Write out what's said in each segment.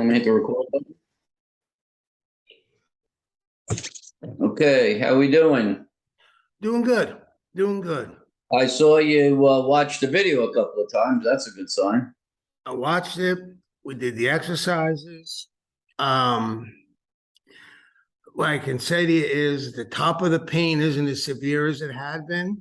Let me hit the record button. Okay, how we doing? Doing good. Doing good. I saw you watch the video a couple of times. That's a good sign. I watched it. We did the exercises. What I can say to you is the top of the pain isn't as severe as it had been,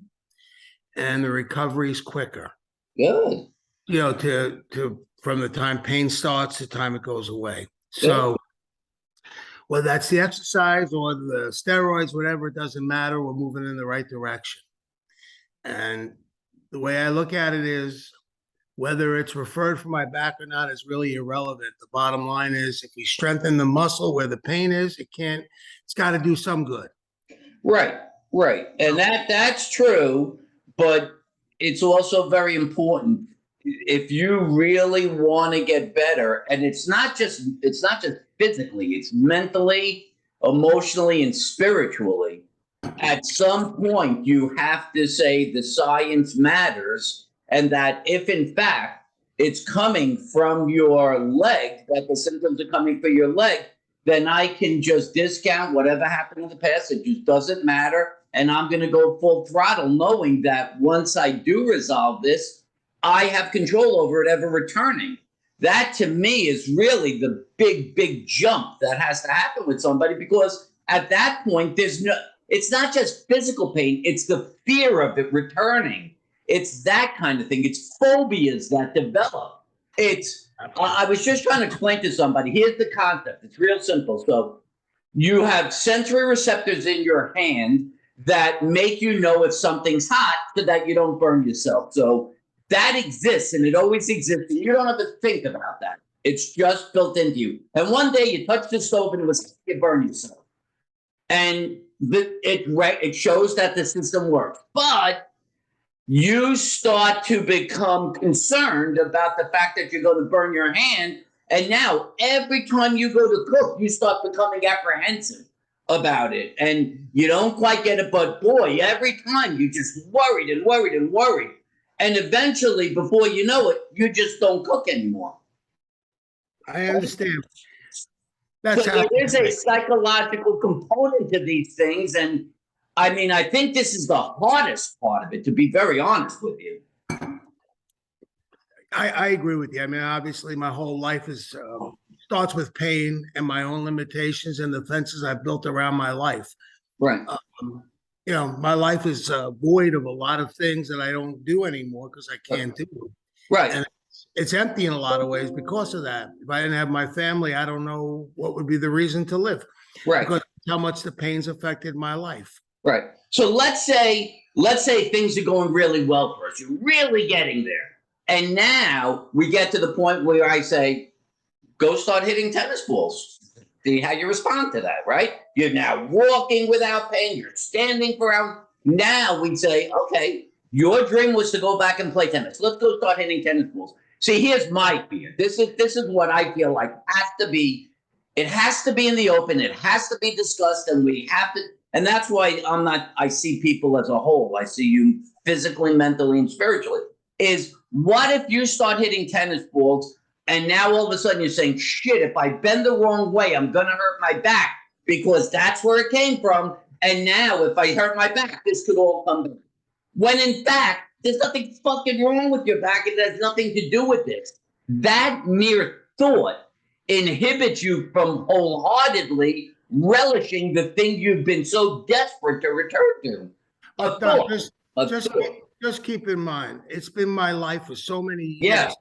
and the recovery is quicker. Good. You know, to from the time pain starts to the time it goes away. Good. So whether that's the exercise or the steroids, whatever, it doesn't matter. We're moving in the right direction. And the way I look at it is whether it's referred for my back or not is really irrelevant. The bottom line is if we strengthen the muscle where the pain is, it's got to do some good. Right, right. And that's true, but it's also very important if you really want to get better, and it's not just physically, it's mentally, emotionally, and spiritually. At some point, you have to say the science matters, and that if in fact it's coming from your leg, that the symptoms are coming from your leg, then I can just discount whatever happened in the past. It just doesn't matter. And I'm going to go full throttle, knowing that once I do resolve this, I have control over it ever returning. That to me is really the big jump that has to happen with somebody, because at that point, it's not just physical pain, it's the fear of it returning. It's that kind of thing. It's phobias that develop. I was just trying to explain to somebody, here's the concept. It's real simple. So you have sensory receptors in your hand that make you know if something's hot so that you don't burn yourself. So that exists, and it always exists, and you don't have to think about that. It's just built into you. And one day you touch the stove and you burn yourself. And it shows that the system works. But you start to become concerned about the fact that you're going to burn your hand. And now every time you go to cook, you start becoming apprehensive about it. And you don't quite get it. But boy, every time you just worried and worried and worried. And eventually, before you know it, you just don't cook anymore. I understand. So there is a psychological component to these things. And I mean, I think this is the hardest part of it, to be very honest with you. I agree with you. I mean, obviously, my whole life starts with pain and my own limitations and the fences I've built around my life. Right. You know, my life is void of a lot of things that I don't do anymore because I can't do. Right. And it's empty in a lot of ways because of that. If I didn't have my family, I don't know what would be the reason to live. Right. Because how much the pain's affected my life. Right. So let's say things are going really well for us. You're really getting there. And now we get to the point where I say, go start hitting tennis balls. See how you respond to that, right? You're now walking without pain. You're standing for hours. Now we say, okay, your dream was to go back and play tennis. Let's go start hitting tennis balls. See, here's my fear. This is what I feel like it has to be in the open. It has to be discussed, and we have to. And that's why I see people as a whole. I see you physically, mentally, and spiritually. Is what if you start hitting tennis balls and now all of a sudden you're saying, shit, if I bend the wrong way, I'm going to hurt my back because that's where it came from. And now if I hurt my back, this could all come back. When in fact, there's nothing fucking wrong with your back. It has nothing to do with this. That mere thought inhibits you from wholeheartedly relishing the thing you've been so desperate to return to. Just keep in mind, it's been my life for so many years. Yeah.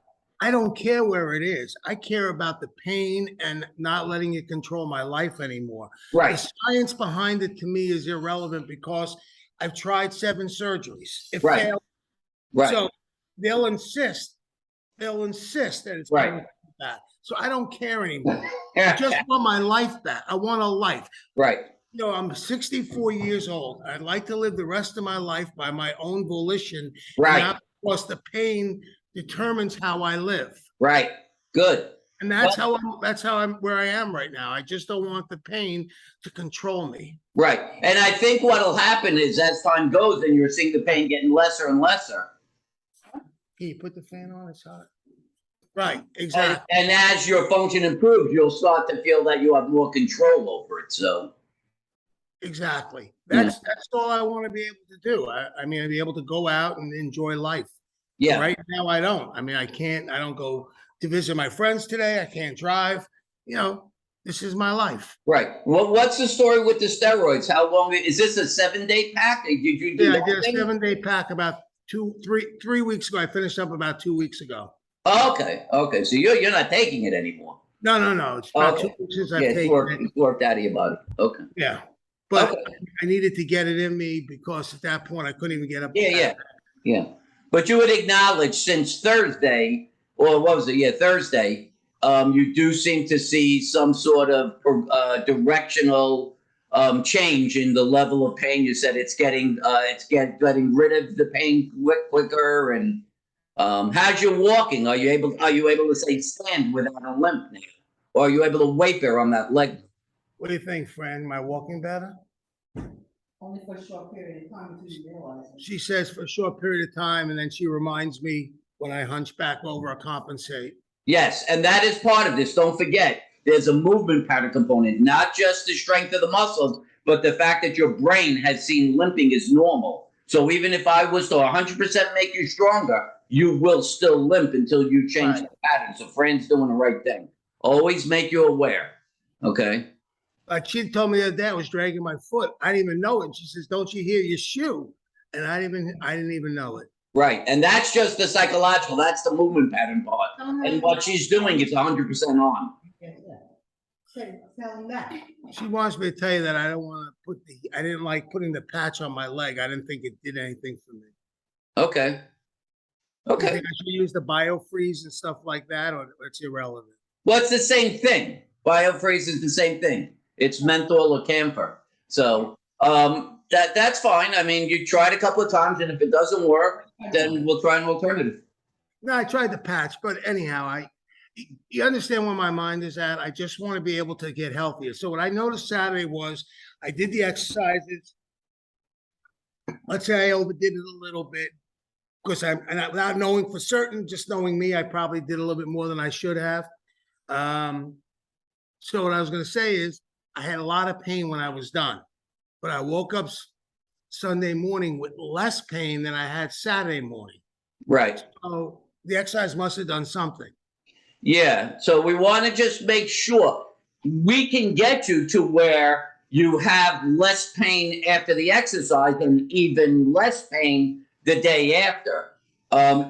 I don't care where it is. I care about the pain and not letting it control my life anymore. Right. The science behind it to me is irrelevant because I've tried 7 surgeries. It right. failed. Right. So they'll insist that it's right. back. So I don't care anymore. I just want my life back. I want a life. Right. You know, I'm 64 years old. I'd like to live the rest of my life by my own volition. Right. Not because the pain determines how I live. Right. Good. And that's how I'm where I am right now. I just don't want the pain to control me. Right. And I think what'll happen is as time goes and you're seeing the pain getting lesser and lesser. Can you put the fan on? It's hot. Right, exactly, And as your function improves, you'll start to feel that you have more control over it. So, exactly. yeah, That's all I want to be able to do. I mean, I'd be able to go out and enjoy life. And yeah, right now, I don't. I mean, I can't. I don't go to visit my friends today. I can't drive. You know, this is my life. right. What's the story with the steroids? How long is this a 7 day pack? Did you do Yeah, I that did a thing? 7 day pack about 3 weeks ago. I finished up about 2 weeks ago. Okay, okay. So you're not taking it anymore. No. It's about two Okay. weeks since Yeah, I've taken it. it's worked out of your body. Okay. Yeah, but Okay. I needed to get it in me because at that point I couldn't even get up Yeah, out of yeah, bed. yeah. But you would acknowledge since Thursday, or what was it? Yeah, Thursday. You do seem to see some sort of directional change in the level of pain. You said getting rid of the pain quicker. And how's your walking? Are you able to say stand without a limp now, or are you able to waver on that leg? What do you think, friend? Am I walking better? Only for a short period of time until you realize it. She says for a short period of time, and then she reminds me when I hunch back over or compensate. Yes, and that is part of this. Don't forget, there's a movement pattern component, not just the strength of the muscles, but the fact that your brain has seen limping is normal. So even if I was to 100% make you stronger, you will still limp until you change Right. the pattern. So Fran's doing the right thing. Always make you aware. Okay. Like she told me the other day, I was dragging my foot. I didn't even know it. She says, "Don't you hear your shoe?" And I didn't even know it. Right. And that's just the psychological. That's the movement pattern part. And what she's doing is 100% on. Yeah. Tell him that. She wants me to tell you that I don't want to I didn't like putting the patch on my leg. I didn't think it did anything for me. Okay. You Okay. think I should use the biofreeze and stuff like that, or it's irrelevant? Well, it's the same thing. Biofreeze is the same thing. It's menthol or camphor. So that's fine. I mean, you tried a couple of times, and if it doesn't work, then we'll try an alternative. No, I tried the patch, but anyhow, you understand where my mind is at. I just want to be able to get healthier. So what I noticed Saturday was I did the exercises. Let's say I overdid it a little bit because without knowing for certain, just knowing me, I probably did a little bit more than I should have. So what I was going to say is I had a lot of pain when I was done, but I woke up Sunday morning with less pain than I had Saturday morning. Right. So the exercise must have done something. Yeah. So we want to just make sure we can get you to where you have less pain after the exercise and even less pain the day after.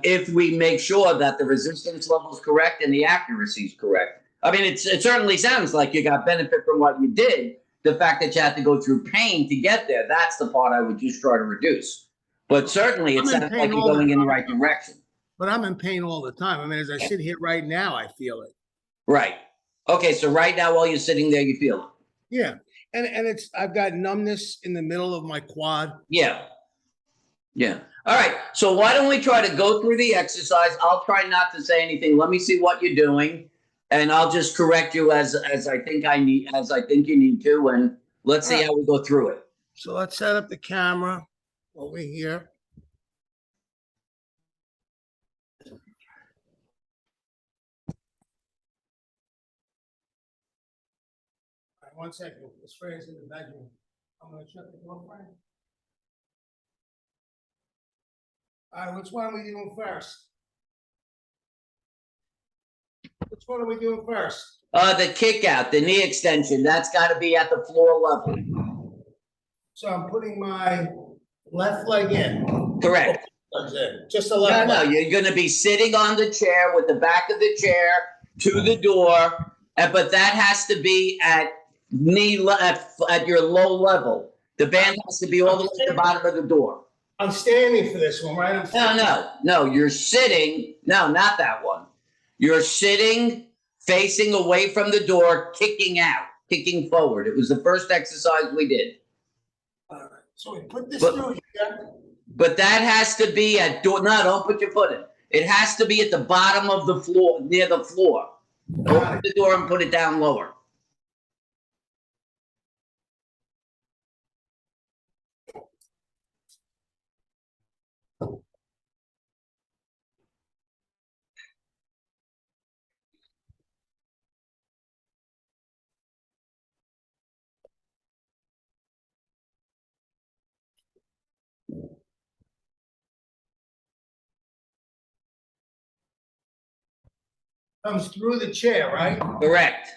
If we make sure that the resistance level is correct and the accuracy is correct. I mean, it certainly sounds like you got benefit from what you did. The fact that you had to go through pain to get there, that's the part I would just try to reduce. But certainly it I'm in sounds pain like you're all the going in the time. right direction. But I'm in pain all the time. I mean, as I sit here right now, I feel it. Right. Okay, so right now while you're sitting there, you feel it. Yeah. And I've got numbness in the middle of my quad. Yeah. Yeah. All right. So why don't we try to go through the exercise? I'll try not to say anything. Let me see what you're doing, and I'll just correct you as I think you need to, and let's see how we go through it. So let's set up the camera over here. All right, 1 second. This Fran's in the bedroom. I'm going to shut the door, Fran. All right, which one are we doing first? Which one are we doing first? The kick out, the knee extension, that's got to be at the floor level. So I'm putting my left leg in. Correct. That's it. Just the left No, leg. you're going to be sitting on the chair with the back of the chair to the door, but that has to be at at your low level. The band has to be all the way at the bottom of the door. I'm standing for this one, right? No, you're sitting. No, not that one. You're sitting facing away from the door, kicking out, kicking forward. It was the first exercise we did. All right. So we put this through here. But that has to be at door. No, don't put your foot in. It has to be at the bottom of the floor, near the floor. Open the door and put it down lower. Comes through the chair, right? Correct.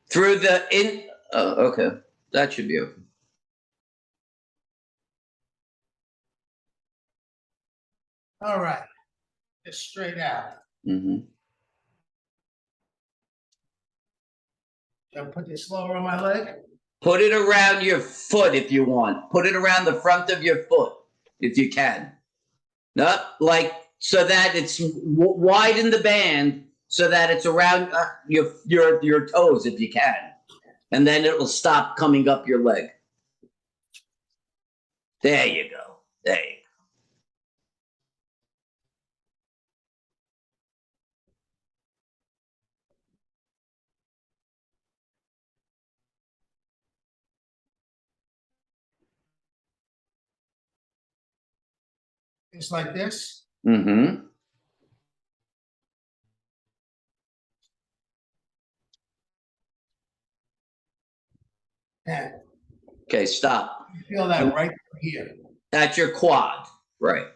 Through the in. Oh, okay. That should be okay. All right. Just straight out. Mm-hmm. Should I put this lower on my leg? Put it around your foot if you want. Put it around the front of your foot if you can. Not like so that it's widen the band so that it's around your toes if you can, and then it will stop coming up your leg. There you go. There you go. Just like this. Mm-hmm. And Okay, stop. you feel that right here. That's your quad, right?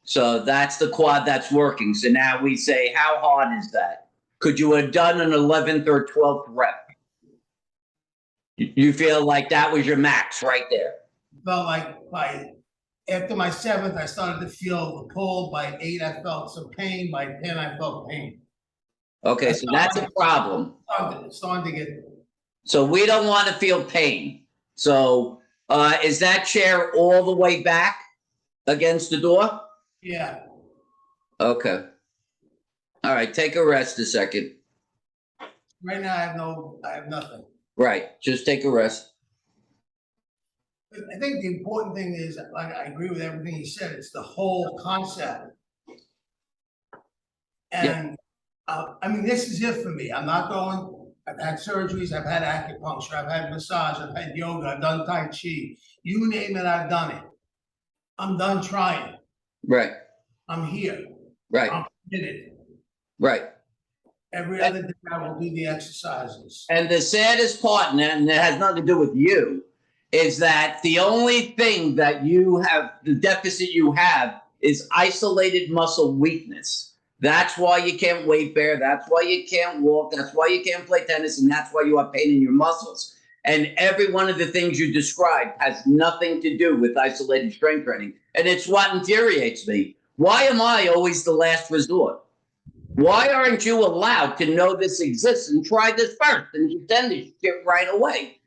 So that's the quad that's working. So now we say, how hard is that? Could you have done an 11th or 12th rep? You feel like that was your max right there. Felt like after my 7th, I started to feel the pull. By 8, I felt some pain. By 10, I felt pain. Okay, so that's a problem. It's starting to get. So we don't want to feel pain. So is that chair all the way back against the door? Yeah. Okay. All right, take a rest a second. Right now, I have nothing. Right, just take a rest. I think the important thing is, like, I agree with everything he said. It's the whole concept. And I mean, this is it for me. I'm not going. I've had surgeries. I've had acupuncture. I've had massage. I've had yoga. I've done Tai Chi. You name it, I've done it. I'm done trying. Right, I'm here. right, I'm committed. right. Every other day, I will do the exercises. And the saddest part, and it has nothing to do with you, is that the only thing that you have, the deficit you have, is isolated muscle weakness. That's why you can't weight bear. That's why you can't walk. That's why you can't play tennis. And that's why you have pain in your muscles. And every one of the things you described has nothing to do with isolated strength training. And it's what infuriates me. Why am I always the last resort? Why aren't you allowed to know this exists and try this first and then this shit right away?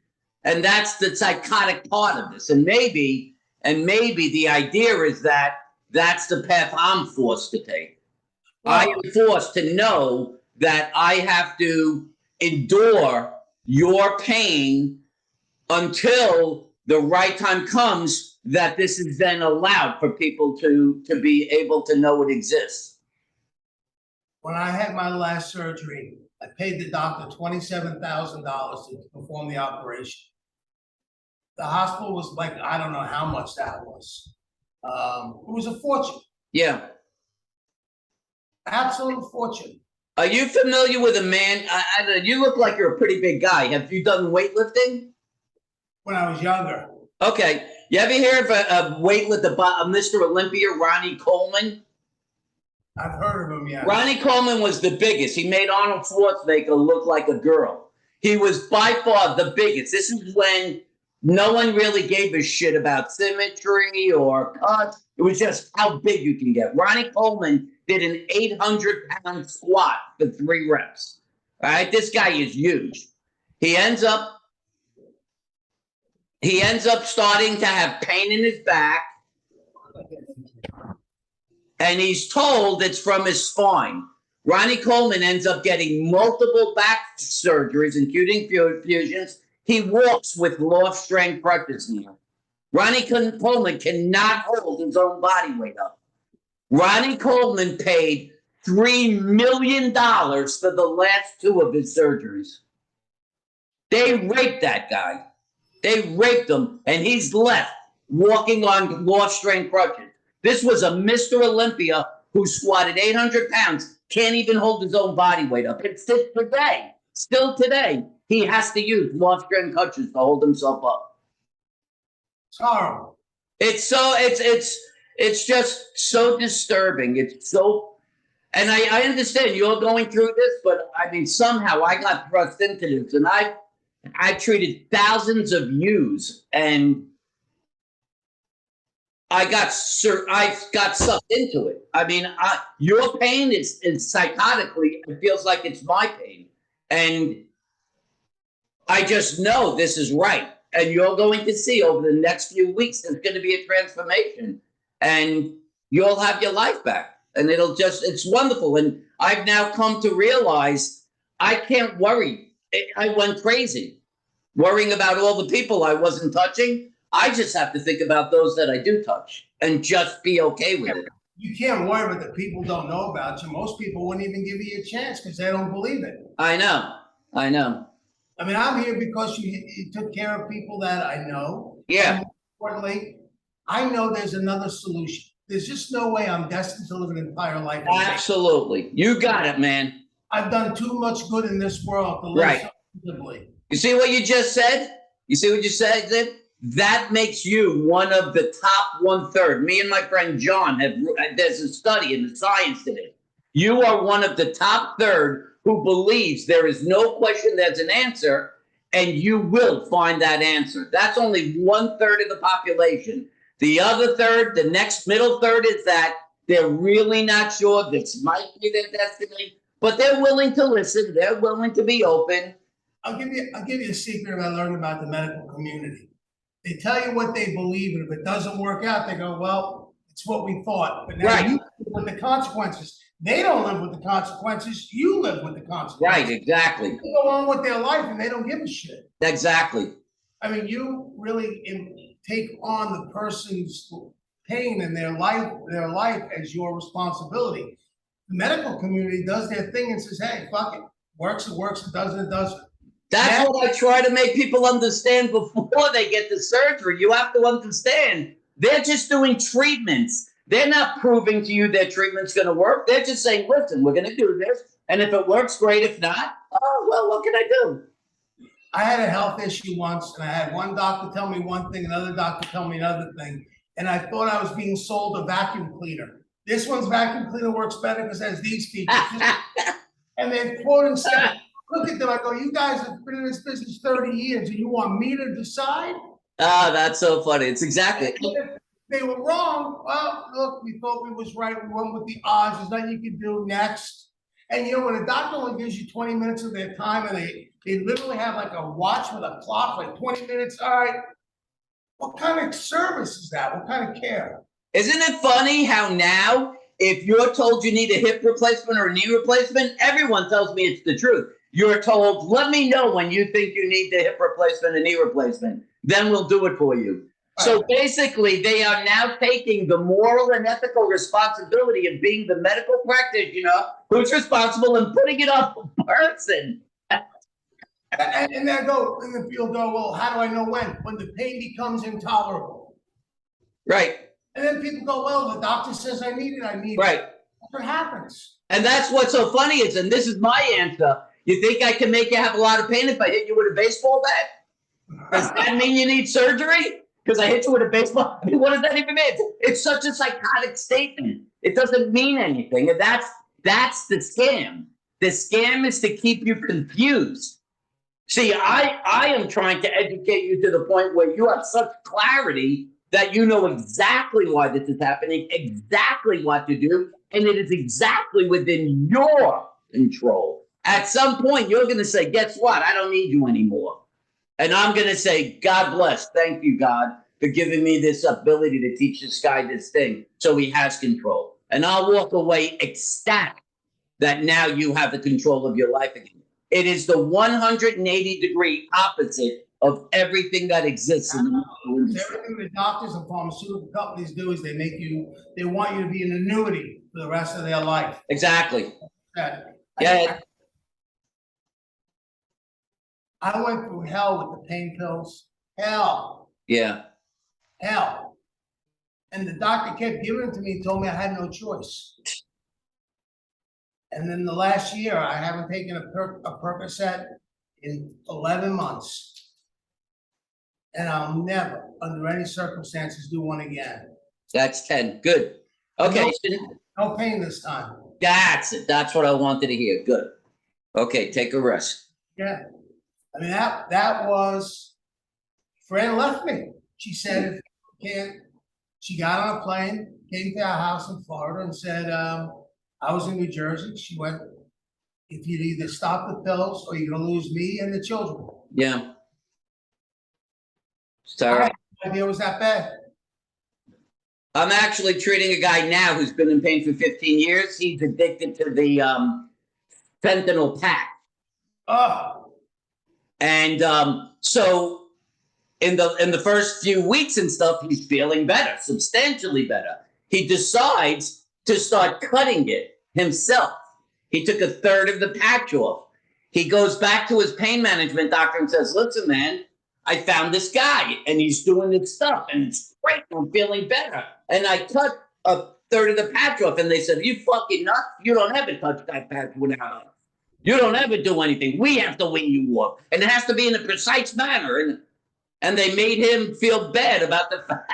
And that's the psychotic part of this. And maybe the idea is that that's the path I'm forced to take. I am forced to know that I have to endure your pain until the right time comes that this is then allowed for people to be able to know it exists. When I had my last surgery, I paid the doctor $27,000 to perform the operation. The hospital was like, I don't know how much that was. It was a fortune, Yeah. absolute fortune. Are you familiar with a man? You look like you're a pretty big guy. Have you done weightlifting? When I was younger, Okay. You ever hear of a weightlifter, Mr. Olympia, Ronnie Coleman? I've heard of him, yeah. Ronnie Coleman was the biggest. He made Arnold Schwarzenegger look like a girl. He was by far the biggest. This is when no one really gave a shit about symmetry or cuts. It was just how big you can get. Ronnie Coleman did an 800-pound squat for 3 reps. All right, this guy is huge. He ends up starting to have pain in his back, and he's told it's from his spine. Ronnie Coleman ends up getting multiple back surgeries, including fusions. He walks with lost strength crutches now. Ronnie Coleman cannot hold his own body weight up. Ronnie Coleman paid $3 million for the last 2 of his surgeries. They raped that guy. They raped him, and he's left walking on lost strength crutches. This was a Mr. Olympia who squatted 800 pounds, can't even hold his own body weight up. It's still today, he has to use lost strength crutches to hold himself up. It's horrible. It's just so disturbing. It's so And I understand you're going through this, but I mean, somehow I got thrust into this, and I treated thousands of yous, and I got sucked into it. I mean, your pain is psychotically, it feels like it's my pain, and I just know this is right. And you're going to see over the next few weeks, there's going to be a transformation, and you'll have your life back. And it's wonderful. And I've now come to realize I can't worry. I went crazy worrying about all the people I wasn't touching. I just have to think about those that I do touch and just be okay with it. You can't worry what the people don't know about you. Most people wouldn't even give you a chance because they don't believe it. I know. I mean, I'm here because you took care of people that I know. Yeah. And more importantly, I know there's another solution. There's just no way I'm destined to live an entire life. Absolutely. You got it, man. I've done too much good in this world to live comfortably. You see what you just said? You see what you said? That makes you one of the top 1/3. Me and my friend John there's a study in the science today. You are one of the top third who believes there is no question there's an answer, and you will find that answer. That's only 1/3 of the population. The other third, the next middle third, is that they're really not sure this might be their destiny, but they're willing to listen. They're willing to be open. I'll give you a secret I learned about the medical community. They tell you what they believe, and if it doesn't work out, they go, well, it's what we thought. But now you live with the consequences. They don't live with the consequences. You live with the consequences. Right, exactly. They go on with their life and they don't give a shit. Exactly. I mean, you really take on the person's pain in their life as your responsibility. The medical community does their thing and says, hey, fuck it. Works, it works, it doesn't, it doesn't. That's what I try to make people understand before they get the surgery. You have to understand, they're just doing treatments. They're not proving to you their treatment's going to work. They're just saying, listen, we're going to do this. And if it works, great. If not, oh, well, what can I do? I had a health issue once, and I had one doctor tell me one thing, another doctor tell me another thing. And I thought I was being sold a vacuum cleaner. This one's vacuum cleaner works better because it has these features. And they're quoting stuff. Look at them. I go, you guys have been in this business 30 years and you want me to decide? That's so funny. It's exactly. They were wrong. Well, look, we thought we was right. We went with the odds. There's nothing you can do next. And you know, when a doctor only gives you 20 minutes of their time and they literally have like a watch with a clock, like 20 minutes. All right. What kind of service is that? What kind of care? Isn't it funny how now, if you're told you need a hip replacement or a knee replacement, everyone tells me it's the truth. You're told, let me know when you think you need the hip replacement and knee replacement. Then we'll do it for you. Right. So basically, they are now taking the moral and ethical responsibility of being the medical practitioner who's responsible and putting it on the person. And they go, and the field go, well, how do I know when? When the pain becomes intolerable. Right. And then people go, well, the doctor says I need it, I need it. Right. That's what happens. And that's what's so funny is, and this is my answer, you think I can make you have a lot of pain if I hit you with a baseball bat? Does that mean you need surgery? Because I hit you with a baseball? I mean, what does that even mean? It's such a psychotic statement. It doesn't mean anything. And that's the scam. The scam is to keep you confused. See, I am trying to educate you to the point where you have such clarity that you know exactly why this is happening, exactly what to do, and it is exactly within your control. At some point, you're going to say, guess what? I don't need you anymore. And I'm going to say, God bless. Thank you, God, for giving me this ability to teach this guy this thing so he has control. And I'll walk away ecstatic that now you have the control of your life again. It is the 180-degree opposite of everything that exists in the medical industry. Everything the doctors and pharmaceutical companies do is they want you to be an annuity for the rest of their life. Exactly. Yeah. I went through hell with the pain pills. Hell. Yeah. Hell. And the doctor kept giving it to me and told me I had no choice. And then the last year, I haven't taken a Percocet in 11 months. And I'll never, under any circumstances, do one again. That's 10. Good. Okay. No pain this time. That's it. That's what I wanted to hear. Good. Okay, take a rest. Yeah. I mean, that was, Fran left me. She said, if you can't, she got on a plane, came to our house in Florida and said, I was in New Jersey. She went, if you'd either stop the pills or you're gonna lose me and the children. Yeah. I Sorry. had no idea it was that bad. I'm actually treating a guy now who's been in pain for 15 years. He's addicted to the fentanyl pack. Oh, And so in the first few weeks and stuff, he's feeling better, substantially better. He decides to start cutting it himself. He took a third of the patch off. He goes back to his pain management doctor and says, listen, man, I found this guy and he's doing this stuff and it's great. I'm feeling better. And I cut a third of the patch off. And they said, you fucking nuts. You don't ever touch that patch without us. You don't ever do anything. We have to wean you off. And it has to be in a precise manner. And they made him feel bad about the fact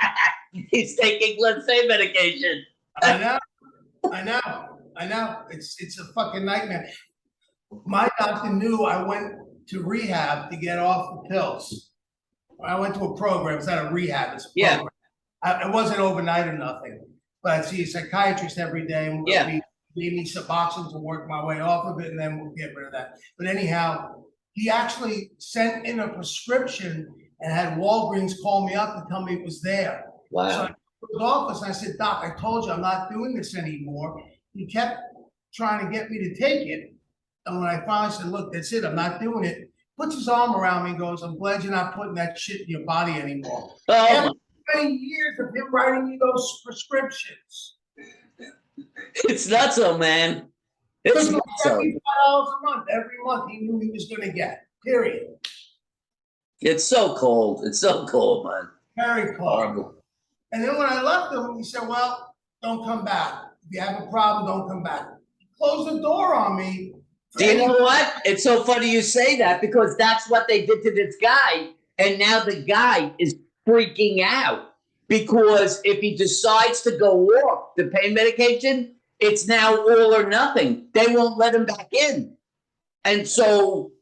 he's taking, let's say, medication. I know. It's a fucking nightmare. My doctor knew I went to rehab to get off the pills. I went to a program. It's not a rehab. It's a Yeah. program. It wasn't overnight or nothing. But I'd see a psychiatrist every day, and Yeah. he gave me Suboxone to work my way off of it, and then we'll get rid of that. But anyhow, he actually sent in a prescription and had Walgreens call me up and tell me it was there. Wow. So I went to his office and I said, Doc, I told you I'm not doing this anymore. He kept trying to get me to take it. And when I finally said, look, that's it, I'm not doing it, puts his arm around me and goes, I'm glad you're not putting that shit in your body anymore. Oh, After 20 years of him writing me those prescriptions. it's nutso, man. It's $75 nutso. a month, every month he knew he was gonna get, period. It's so cold. It's so cold, man. Very cold. Horrible. And then when I left him, he said, well, don't come back. If you have a problem, don't come back. He closed the door on me. Do you know what? It's so funny you say that because that's what they did to this guy. And now the guy is freaking out because if he decides to go off the pain medication, it's now all or nothing. They won't let him back in. And so,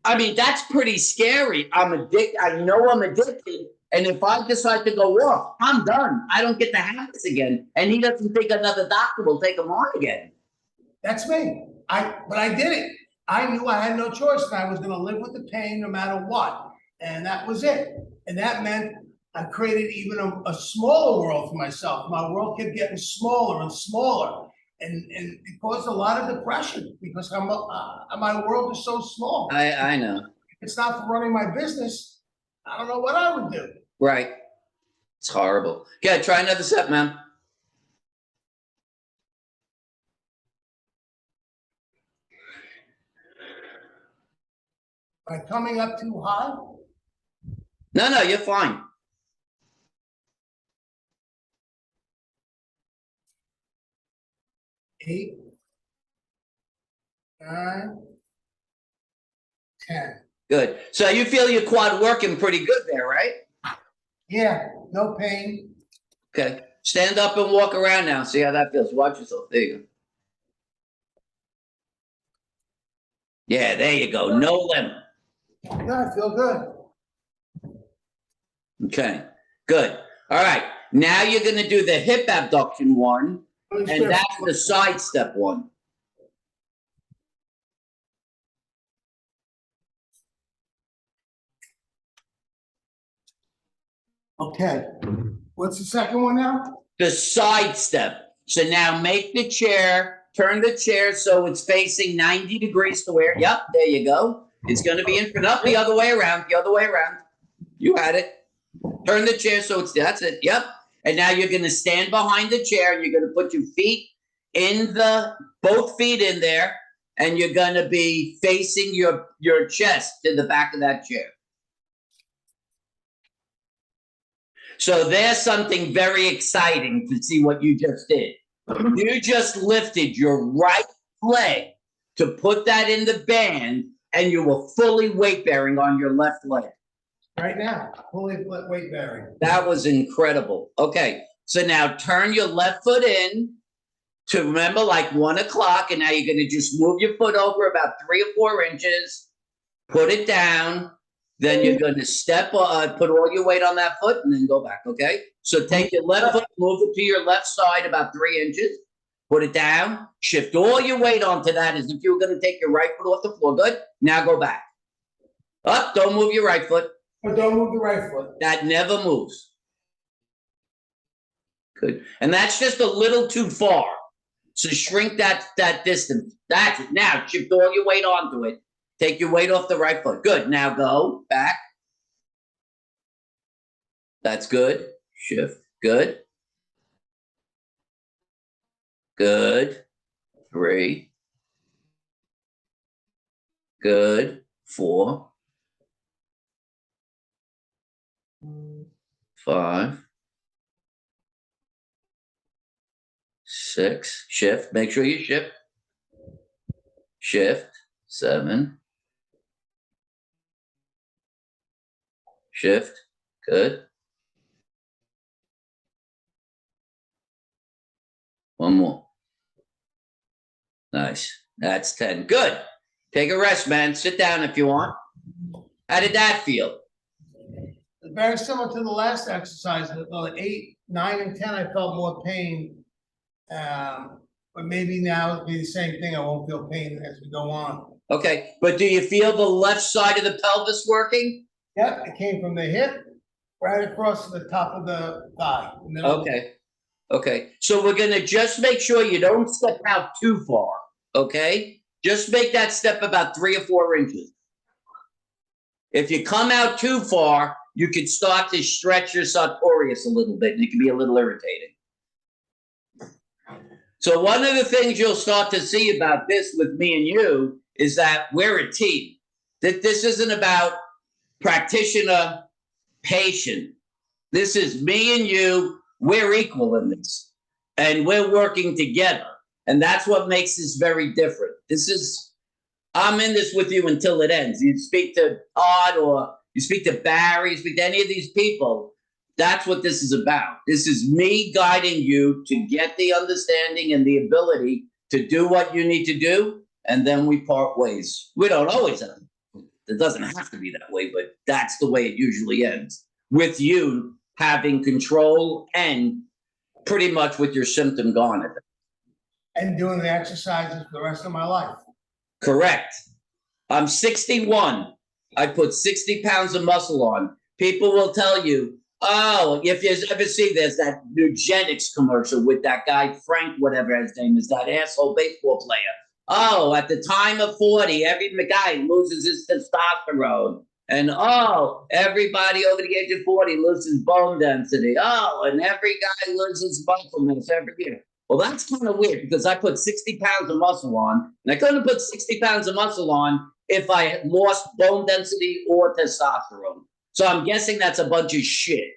I mean, that's pretty scary. I'm addicted. I know I'm addicted. And if I decide to go off, I'm done. I don't get to have this again. And he doesn't think another doctor will take him on again. That's me. But I did it. I knew I had no choice and I was gonna live with the pain no matter what. And that was it. And that meant I created even a smaller world for myself. My world kept getting smaller and smaller. And it caused a lot of depression because my world is so small. I know. If it's not for running my business, I don't know what I would do. Right. It's horrible. Yeah, try another set, man. Am I coming up too high? No, you're fine. Eight, 9, 10. Good. So you feel your quad working pretty good there, right? Yeah, no pain. Okay. Stand up and walk around now. See how that feels. Watch yourself. There you go. Yeah, there you go. No limp. Yeah, I feel good. Okay. Good. All right. Now you're going to do the hip abduction one, and that's the side step one. Okay. What's the second one now? The side step. So now make the chair, turn the chair so it's facing 90 degrees to where, yep, there you go. It's going to be in front, up the other way around, the other way around. You had it. Turn the chair so that's it, yep. And now you're going to stand behind the chair and you're going to put your feet in both feet in there, and you're going to be facing your chest to the back of that chair. So there's something very exciting to see what you just did. You just lifted your right leg to put that in the band, and you were fully weight bearing on your left leg. Right now, fully weight bearing. That was incredible. Okay, so now turn your left foot in to remember like 1 o'clock, and now you're going to just move your foot over about 3 or 4 inches, put it down, then you're going to put all your weight on that foot and then go back, okay? So take your left foot, move it to your left side about 3 inches, put it down, shift all your weight onto that as if you were going to take your right foot off the floor. Good. Now go back. Up, don't move your right foot. But don't move the right foot. That never moves. Good. And that's just a little too far. So shrink that distance. That's it. Now shift all your weight onto it. Take your weight off the right foot. Good. Now go back. That's good. Shift. Good. Good. 3. Good. 4. 5. 6. Shift. Make sure you shift. Shift. 7. Shift. Good. 1 more. Nice. That's 10. Good. Take a rest, man. Sit down if you want. How did that feel? Very similar to the last exercise, the 8, 9, and 10, I felt more pain. But maybe now it'll be the same thing. I won't feel pain as we go on. Okay. But do you feel the left side of the pelvis working? Yep, it came from the hip right across to the top of the thigh. Okay. Okay. So we're going to just make sure you don't step out too far. Okay. Just make that step about 3 or 4 inches. If you come out too far, you could start to stretch your sartorius a little bit, and it can be a little irritating. So one of the things you'll start to see about this with me and you is that we're a team. That this isn't about practitioner, patient. This is me and you. We're equal in this, and we're working together. And that's what makes this very different. I'm in this with you until it ends. You speak to Todd or you speak to Barry, you speak to any of these people. That's what this is about. This is me guiding you to get the understanding and the ability to do what you need to do, and then we part ways. We don't always have. It doesn't have to be that way, but that's the way it usually ends. With you having control and pretty much with your symptom gone. And doing the exercises for the rest of my life. Correct. I'm 61. I put 60 pounds of muscle on. People will tell you, oh, if you ever see there's that Nugenics commercial with that guy, Frank, whatever his name is, that asshole baseball player. Oh, at the time of 40, every guy loses his testosterone. And oh, everybody over the age of 40 loses bone density. Oh, and every guy loses muscle mass every year. Well, that's kind of weird because I put 60 pounds of muscle on, and I couldn't put 60 pounds of muscle on if I had lost bone density or testosterone. So I'm guessing that's a bunch of shit.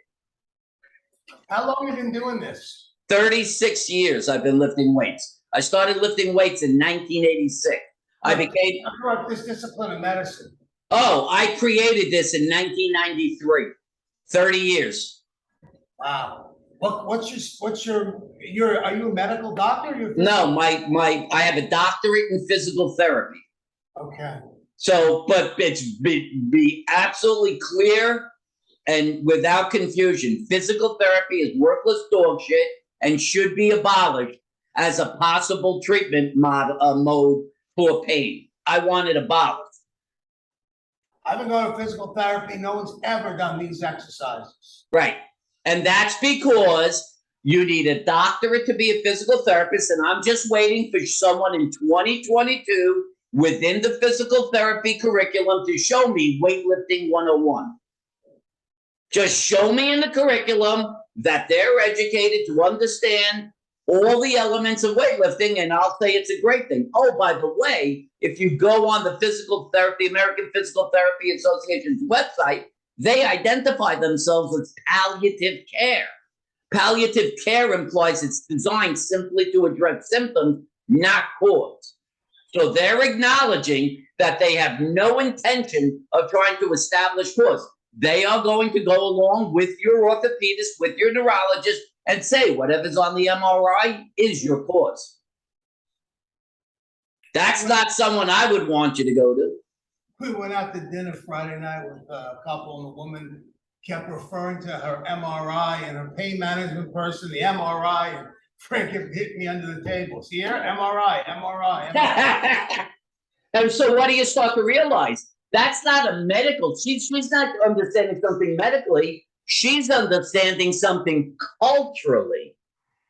How long have you been doing this? 36 years I've been lifting weights. I started lifting weights in 1986. I became... I grew up this discipline of medicine. Oh, I created this in 1993. 30 years. Wow. Are you a medical doctor? No, I have a doctorate in physical therapy. Okay. So, but it's be absolutely clear and without confusion. Physical therapy is worthless dog shit and should be abolished as a possible treatment mode for pain. I want it abolished. I've been going to physical therapy. No one's ever done these exercises. Right. And that's because you need a doctorate to be a physical therapist. And I'm just waiting for someone in 2022 within the physical therapy curriculum to show me weightlifting 101. Just show me in the curriculum that they're educated to understand all the elements of weightlifting, and I'll say it's a great thing. Oh, by the way, if you go on the physical therapy, American Physical Therapy Association's website, they identify themselves as palliative care. Palliative care implies it's designed simply to address symptoms, not cause. So they're acknowledging that they have no intention of trying to establish cause. They are going to go along with your orthopedist, with your neurologist, and say whatever's on the MRI is your cause. That's not someone I would want you to go to. We went out to dinner Friday night with a couple, and the woman kept referring to her MRI and her pain management person, the MRI, and Frank hit me under the table. See here, MRI, MRI, MRI. And so what do you start to realize? That's not a medical, she's not understanding something medically, she's understanding something culturally.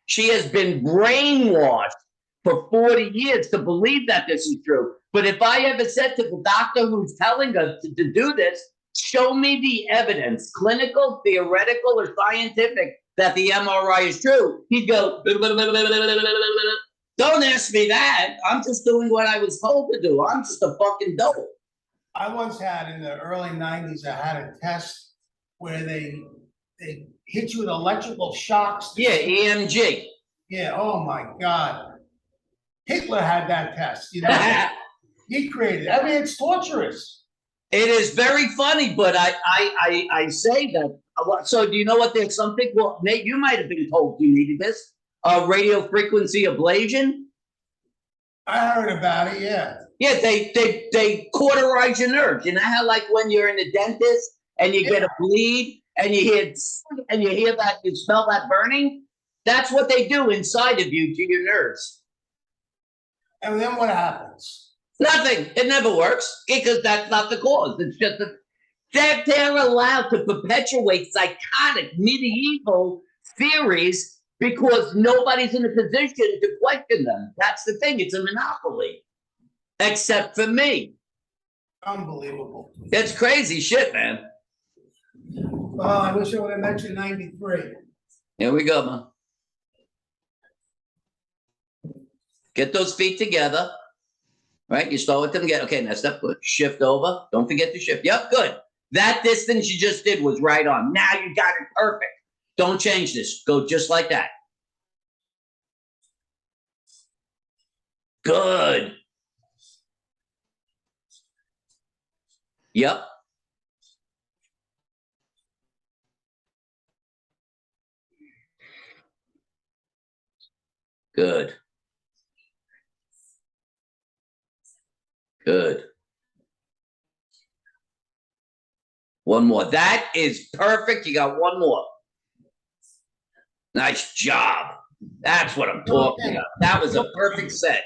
She has been brainwashed for 40 years to believe that this is true. But if I ever said to the doctor who's telling us to do this, show me the evidence, clinical, theoretical, or scientific, that the MRI is true, he'd go, don't ask me that. I'm just doing what I was told to do. I'm just a fucking dope. I once had, in the early 90s, I had a test where they hit you with electrical shocks. Yeah, EMG. Yeah, oh my God. Hitler had that test, you know? He created it. I mean, it's torturous. It is very funny, but I say that. So do you know what there's something? Well, Nate, you might have been told you needed this. Radio frequency ablation. I heard about it, yeah. Yeah, they cauterize your nerves. You know how, like, when you're in the dentist and you get a bleed and you hear that, you smell that burning? That's what they do inside of you to your nerves. And then what happens? Nothing. It never works because that's not the cause. It's just they're allowed to perpetuate psychotic medieval theories because nobody's in a position to question them. That's the thing. It's a monopoly. Except for me. Unbelievable. It's crazy shit, man. Well, I wish I would have mentioned 93. Here we go, man. Get those feet together. Right? You start with them again. Okay, now step good. Shift over. Don't forget to shift. Yep, good. That distance you just did was right on. Now you got it perfect. Don't change this. Go just like that. Good. Yep. Good. Good. One more. That is perfect. You got one more. Nice job. That's what I'm talking about. That was a perfect set.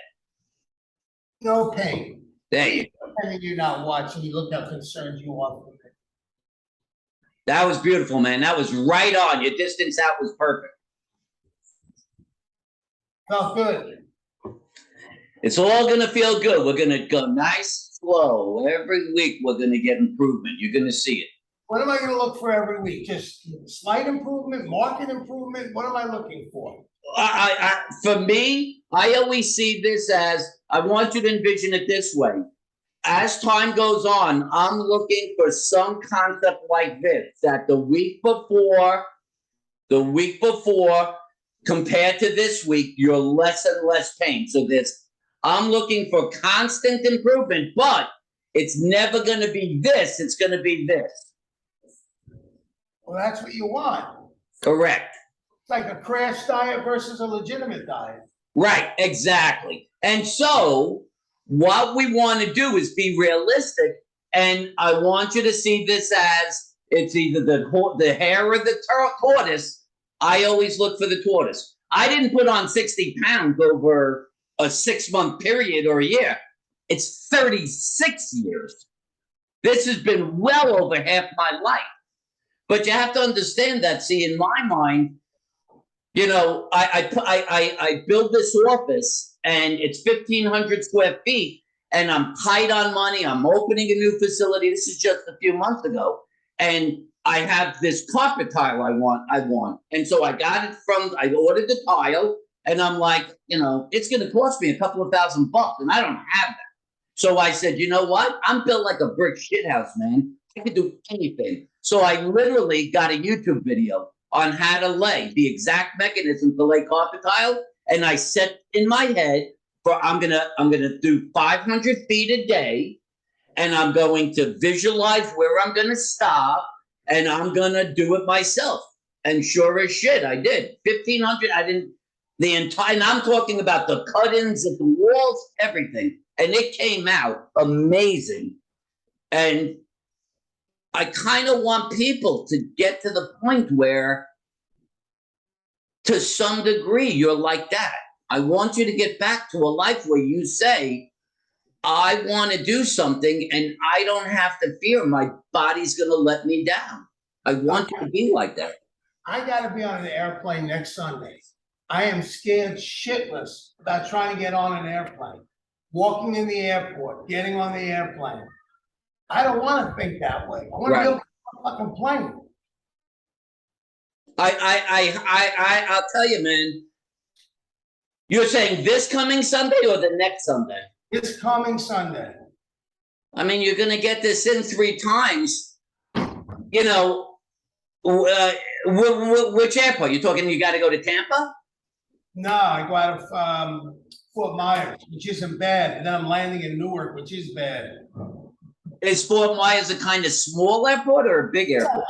No pain. There you go. I mean, you're not watching. You look how concerned you are with it. That was beautiful, man. That was right on. Your distance out was perfect. Felt good. It's all going to feel good. We're going to go nice, slow. Every week, we're going to get improvement. You're going to see it. What am I going to look for every week? Just slight improvement, market improvement? What am I looking for? For me, I always see this as, I want you to envision it this way. As time goes on, I'm looking for some concept like this, that the week before, compared to this week, you're less and less pain. So I'm looking for constant improvement, but it's never going to be this. It's going to be this. Well, that's what you want. Correct. It's like a crash diet versus a legitimate diet. Right, exactly. And so what we want to do is be realistic. And I want you to see this as it's either the hare or the tortoise. I always look for the tortoise. I didn't put on 60 pounds over a 6-month period or a year. It's 36 years. This has been well over half my life. But you have to understand that, see, in my mind, you know, I build this office and it's 1,500 square feet and I'm tight on money. I'm opening a new facility. This is just a few months ago. And I have this carpet tile I want. And so I ordered the tile and I'm like, you know, it's going to cost me a couple of $1,000 and I don't have that. So I said, you know what? I'm built like a brick shithouse, man. I can do anything. So I literally got a YouTube video on how to lay the exact mechanism to lay carpet tile. And I set in my head I'm gonna do 500 feet a day, and I'm going to visualize where I'm gonna stop, and I'm gonna do it myself. And sure as shit, I did 1,500. And I'm talking about the cut-ins of the walls, everything. and it came out amazing. And I kind of want people to get to the point where, to some degree, you're like that. I want you to get back to a life where you say, I want to do something and I don't have to fear my body's going to let me down. I want you to be like that. I gotta be on an airplane next Sunday. I am scared shitless about trying to get on an airplane, walking in the airport, getting on the airplane. I don't wanna think that way. I wanna be able to get on a fucking plane. I'll tell you, man. You're saying this coming Sunday or the next Sunday? It's coming Sunday. I mean, you're going to get this in 3 times. You know, which airport? You're talking you got to go to Tampa? No, I go out of Fort Myers, which isn't bad, and then I'm landing in Newark, which is bad. Is Fort Myers a kind of small airport or a big airport?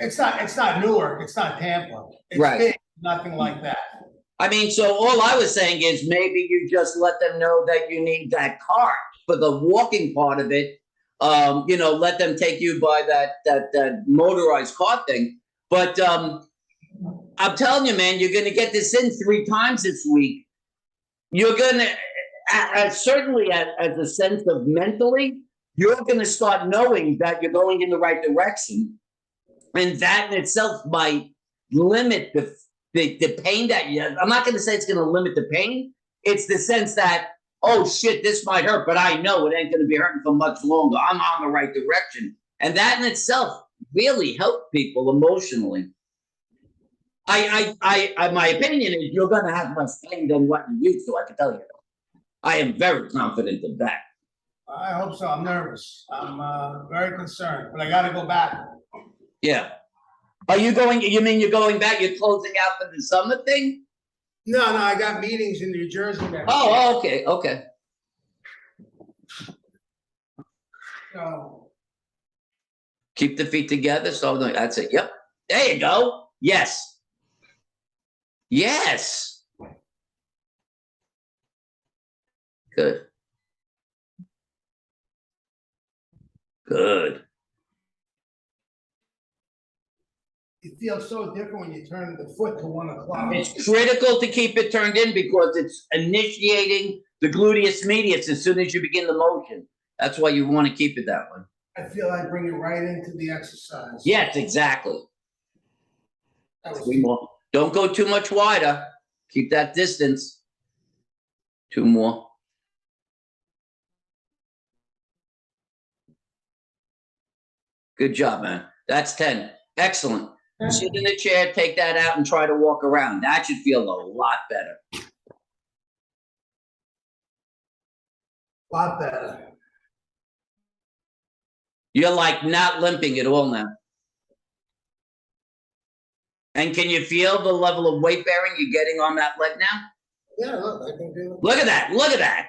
It's not Newark, it's not Tampa. It's Right. big, nothing like that. I mean, so all I was saying is maybe you just let them know that you need that cart for the walking part of it. You know, let them take you by that motorized cart thing. But I'm telling you, man, you're going to get this in 3 times this week. You're going to, certainly as a sense of mentally, you're going to start knowing that you're going in the right direction. And that in itself might limit the pain that you have. I'm not going to say it's going to limit the pain. It's the sense that, oh shit, this might hurt, but I know it ain't going to be hurting for much longer. I'm on the right direction. And that in itself really helps people emotionally. My opinion is you're going to have less pain than what you used to, I can tell you. I am very confident of that. I hope so. I'm nervous. I'm very concerned, but I gotta go back. Yeah. Are you going, you mean you're going back, you're closing out for the summer thing? No, I got meetings in New Jersey next week. Oh, okay, okay. So, Keep the feet together. So that's it. Yep. There you go. Yes. Yes. Good. Good. it feels so different when you turn the foot to 1 o'clock. It's critical to keep it turned in because it's initiating the gluteus medius as soon as you begin the motion. That's why you want to keep it that way. I feel I bring it right into the exercise. Yes, exactly. That was 3 more. Don't go too much wider. Keep that distance. 2 more. Good job, man. That's 10. Excellent. Sit in the chair, take that out, and try to walk around. That should feel a lot better. lot better. You're like not limping at all now. And can you feel the level of weight bearing you're getting on that leg now? Yeah, look, I can do it. Look at that. Look at that.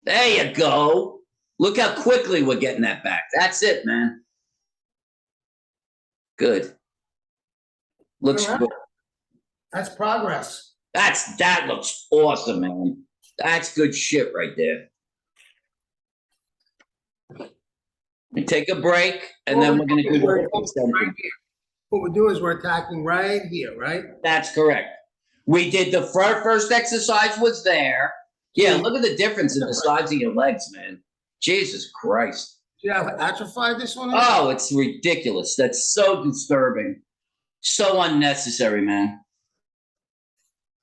There you go. Look how quickly we're getting that back. That's it, man. Good. Looks All right. good. That's progress. That looks awesome, man. That's good shit right there. We take a break, and then we're gonna do the hip extension. What we're doing is we're attacking right here, right? That's correct. We did the first exercise was there. Yeah, look at the difference in the size of your legs, man. Jesus Christ. Do you have atrophied this one? Oh, it's ridiculous. That's so disturbing. So unnecessary, man.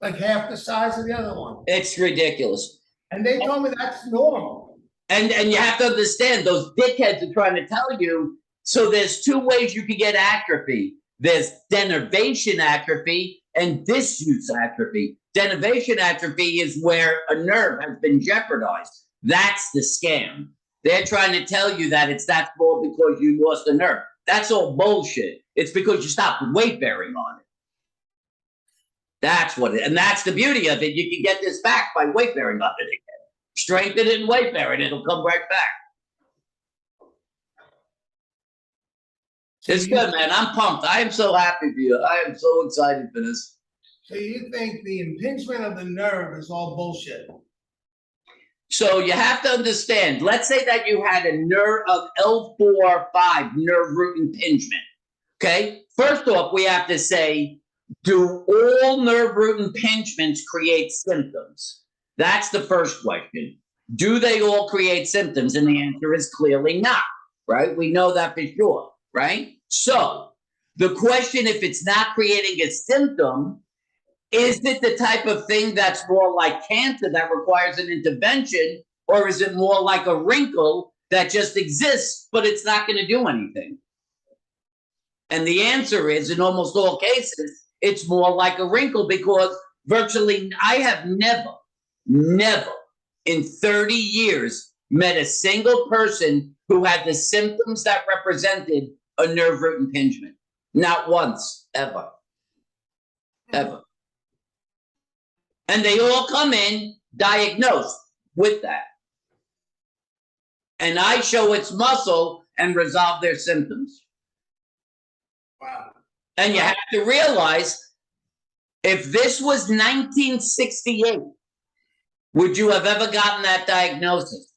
Like half the size of the other one. It's ridiculous. And they told me that's normal. And you have to understand, those dickheads are trying to tell you, so there's 2 ways you can get atrophy. There's denervation atrophy and disuse atrophy. Denervation atrophy is where a nerve has been jeopardized. That's the scam. They're trying to tell you that it's that small because you lost a nerve. That's all bullshit. It's because you stopped weight bearing on it. That's what it, and that's the beauty of it. You can get this back by weight bearing on it again. Strengthen it and weight bear it, it'll come right back. It's good, man. I'm pumped. I am so happy for you. I am so excited for this. So you think the impingement of the nerve is all bullshit? So you have to understand, let's say that you had a nerve of L4-5 nerve root impingement. Okay. First off, we have to say, do all nerve root impingements create symptoms? That's the first question. Do they all create symptoms? And the answer is clearly not, right? We know that for sure, right? So the question, if it's not creating a symptom, is it the type of thing that's more like cancer that requires an intervention, or is it more like a wrinkle that just exists, but it's not going to do anything? And the answer is, in almost all cases, it's more like a wrinkle, because virtually, I have never in 30 years met a single person who had the symptoms that represented a nerve root impingement. Not once, ever. Ever. And they all come in diagnosed with that. And I show its muscle and resolve their symptoms. Wow. And you have to realize, if this was 1968, would you have ever gotten that diagnosis?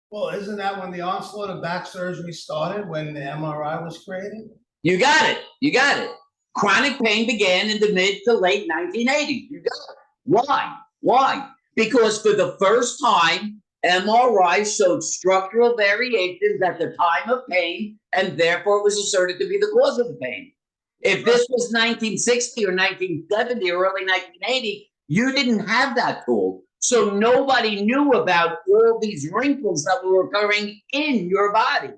Well, isn't that when the onslaught of back surgery started, when the MRI was created? You got it. You got it. Chronic pain began in the mid to late 1980s. You got it. Why? Why? Because for the first time, MRI showed structural variations at the time of pain, and therefore it was asserted to be the cause of the pain. If this was 1960 or 1970 or early 1980, you didn't have that tool. So nobody knew about all these wrinkles that were occurring in your body.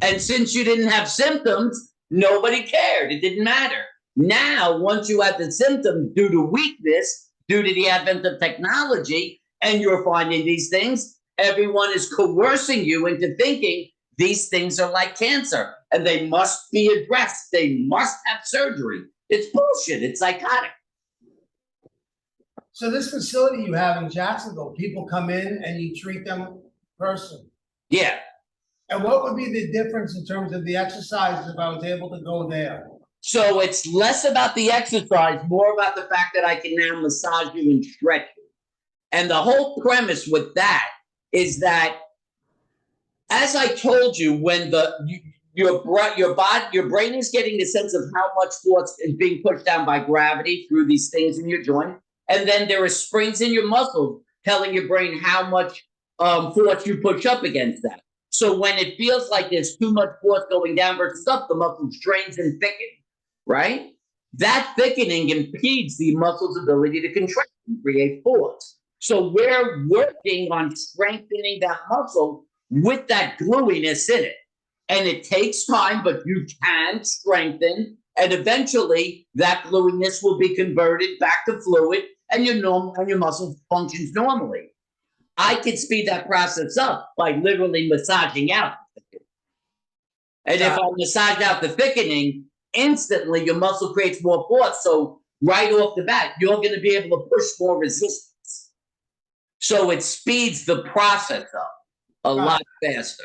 And since you didn't have symptoms, nobody cared. It didn't matter. Now, once you have the symptoms due to weakness, due to the advent of technology, and you're finding these things, everyone is coercing you into thinking these things are like cancer and they must be addressed. They must have surgery. It's bullshit. It's psychotic. So this facility you have in Jacksonville, people come in and you treat them in person. Yeah. And what would be the difference in terms of the exercises if I was able to go there? So it's less about the exercise, more about the fact that I can now massage you and stretch you. And the whole premise with that is that, as I told you, when your brain is getting the sense of how much force is being pushed down by gravity through these things in your joint, and then there are springs in your muscles telling your brain how much force you push up against that. So when it feels like there's too much force going down versus up, the muscle strains and thickens, right? That thickening impedes the muscle's ability to contract and create force. So we're working on strengthening that muscle with that gluiness in it. And it takes time, but you can strengthen, and eventually that gluiness will be converted back to fluid, and your muscle functions normally. I could speed that process up by literally massaging out the thickening. And if I massage out the thickening, instantly your muscle creates more force. So right off the bat, you're going to be able to push more resistance. So it speeds the process up a lot faster.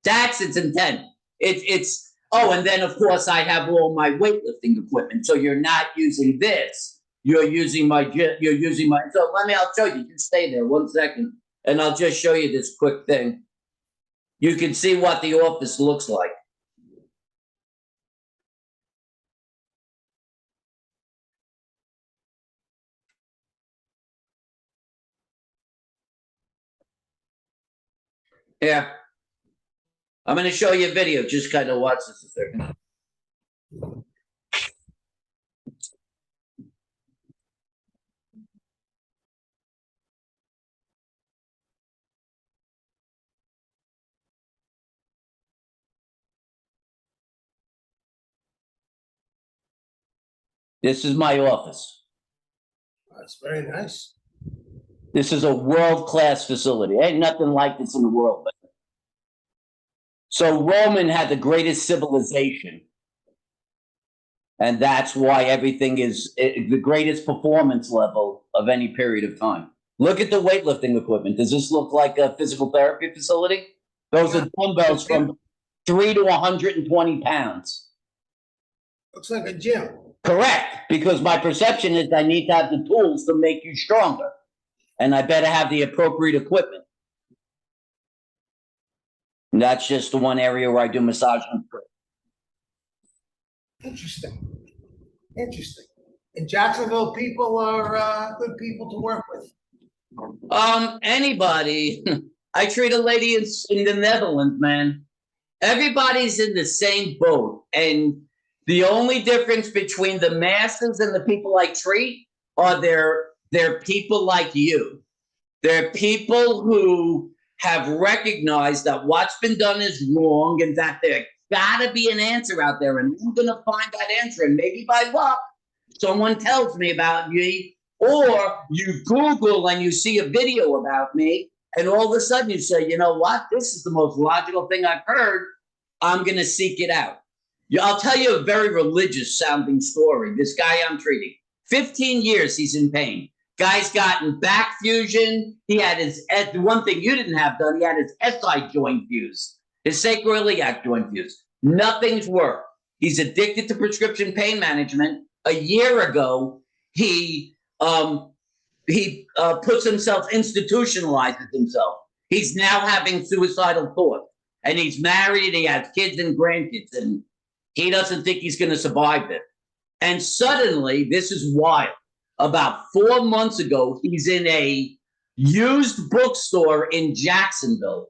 That's its intent. And then of course I have all my weightlifting equipment. So you're not using this. You're using my, so I'll show you. Just stay there 1 second and I'll just show you this quick thing. You can see what the office looks like. Yeah. I'm going to show you a video. Just kind of watch this a second. This is my office. That's very nice. This is a world-class facility. Ain't nothing like this in the world. So Roman had the greatest civilization. And that's why everything is the greatest performance level of any period of time. Look at the weightlifting equipment. Does this look like a physical therapy facility? Those are dumbbells from 3 to 120 pounds. Looks like a gym. Correct, because my perception is I need to have the tools to make you stronger. and I better have the appropriate equipment. And that's just the one area where I do massage and foot. Interesting. Interesting. In Jacksonville, people are good people to work with. Anybody. I treat a lady in the Netherlands, man. Everybody's in the same boat. And the only difference between the masses and the people I treat are they're people like you. They're people who have recognized that what's been done is wrong and that there gotta be an answer out there. And I'm gonna find that answer. And maybe by luck, someone tells me about me, or you Google and you see a video about me, and all of a sudden you say, you know what? This is the most logical thing I've heard. I'm going to seek it out. I'll tell you a very religious sounding story. This guy I'm treating, 15 years he's in pain. Guy's gotten back fusion. He had the one thing you didn't have done, he had his SI joint fused, his sacroiliac joint fused. Nothing's worked. He's addicted to prescription pain management. A year ago, he puts himself, institutionalizes himself. He's now having suicidal thoughts, and he's married and he has kids and grandkids, and he doesn't think he's going to survive it. And suddenly, this is wild. About 4 months ago, he's in a used bookstore in Jacksonville,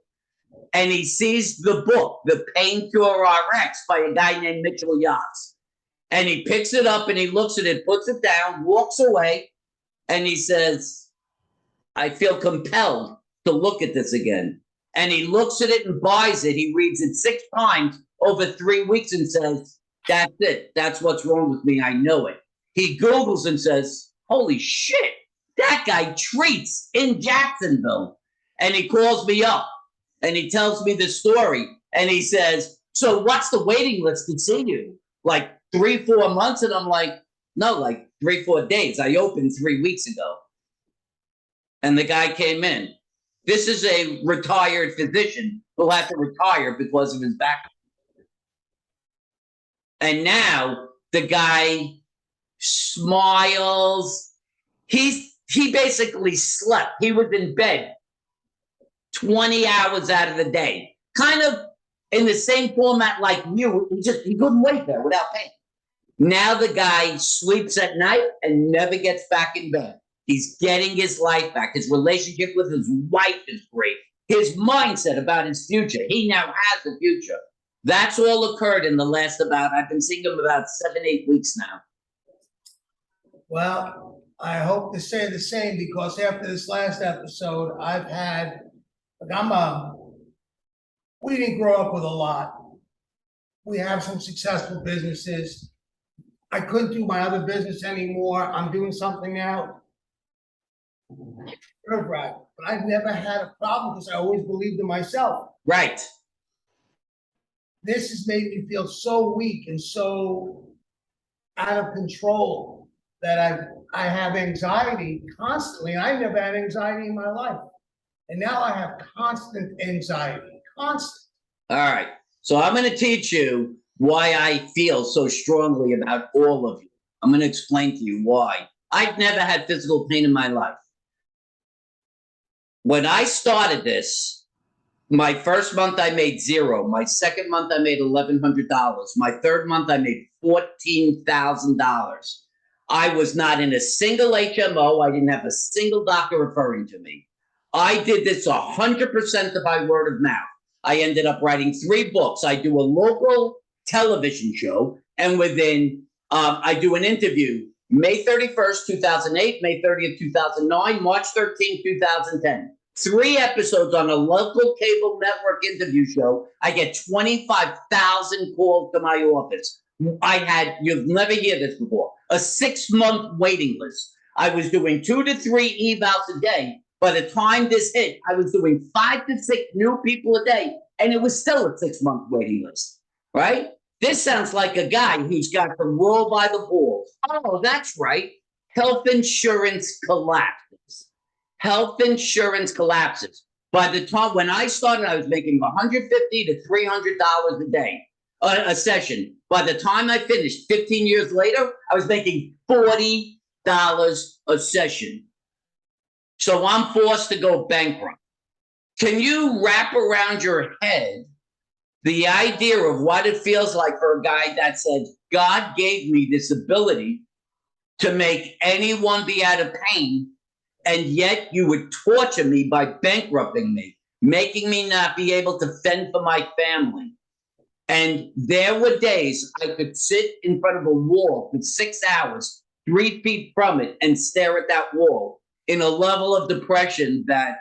and he sees the book, The Pain Cure RX, by a guy named Mitchell Yachts. And he picks it up and he looks at it, puts it down, walks away, and he says, I feel compelled to look at this again. And he looks at it and buys it. He reads it 6 times over 3 weeks and says, that's it. That's what's wrong with me. I know it. He Googles and says, holy shit, that guy treats in Jacksonville. And he calls me up and he tells me the story. And he says, so what's the waiting list to see you? Like 3-4 months? And I'm like, no, like 3-4 days. I opened 3 weeks ago. And the guy came in. This is a retired physician who had to retire because of his back. And now the guy smiles. He basically slept. He was in bed 20 hours out of the day. Kind of in the same format like you. He couldn't wait there without pain. Now the guy sleeps at night and never gets back in bed. He's getting his life back. His relationship with his wife is great. His mindset about his future. He now has a future. That's all occurred in the last I've been seeing him about 7-8 weeks now. Well, I hope to say the same, because after this last episode, I've had, we didn't grow up with a lot. We have some successful businesses. I couldn't do my other business anymore. I'm doing something now. But I've never had a problem because I always believed in myself. Right. This has made me feel so weak and so out of control that I have anxiety constantly. I never had anxiety in my life. And now I have constant anxiety, constant. All right. So I'm going to teach you why I feel so strongly about all of you. I'm going to explain to you why. I've never had physical pain in my life. When I started this, my first month I made $0. My second month I made $1,100. My third month I made $14,000. I was not in a single HMO. I didn't have a single doctor referring to me. I did this 100% by word of mouth. I ended up writing 3 books. I do a local television show, and I do an interview May 31st, 2008, May 30th, 2009, March 13th, 2010. 3 episodes on a local cable network interview show. I get 25,000 calls to my office. You've never heard this before, a 6-month waiting list. I was doing 2 to 3 evals a day. By the time this hit, I was doing 5 to 6 new people a day, and it was still a 6-month waiting list, right? This sounds like a guy who's got to roll by the balls. Oh, that's right. Health insurance collapses. Health insurance collapses. By the time when I started, I was making $150 to $300 a day, a session. By the time I finished, 15 years later, I was making $40 a session. So I'm forced to go bankrupt. Can you wrap around your head the idea of what it feels like for a guy that said, God gave me this ability to make anyone be out of pain, and yet you would torture me by bankrupting me, making me not be able to fend for my family. And there were days I could sit in front of a wall for 6 hours, 3 feet from it, and stare at that wall in a level of depression that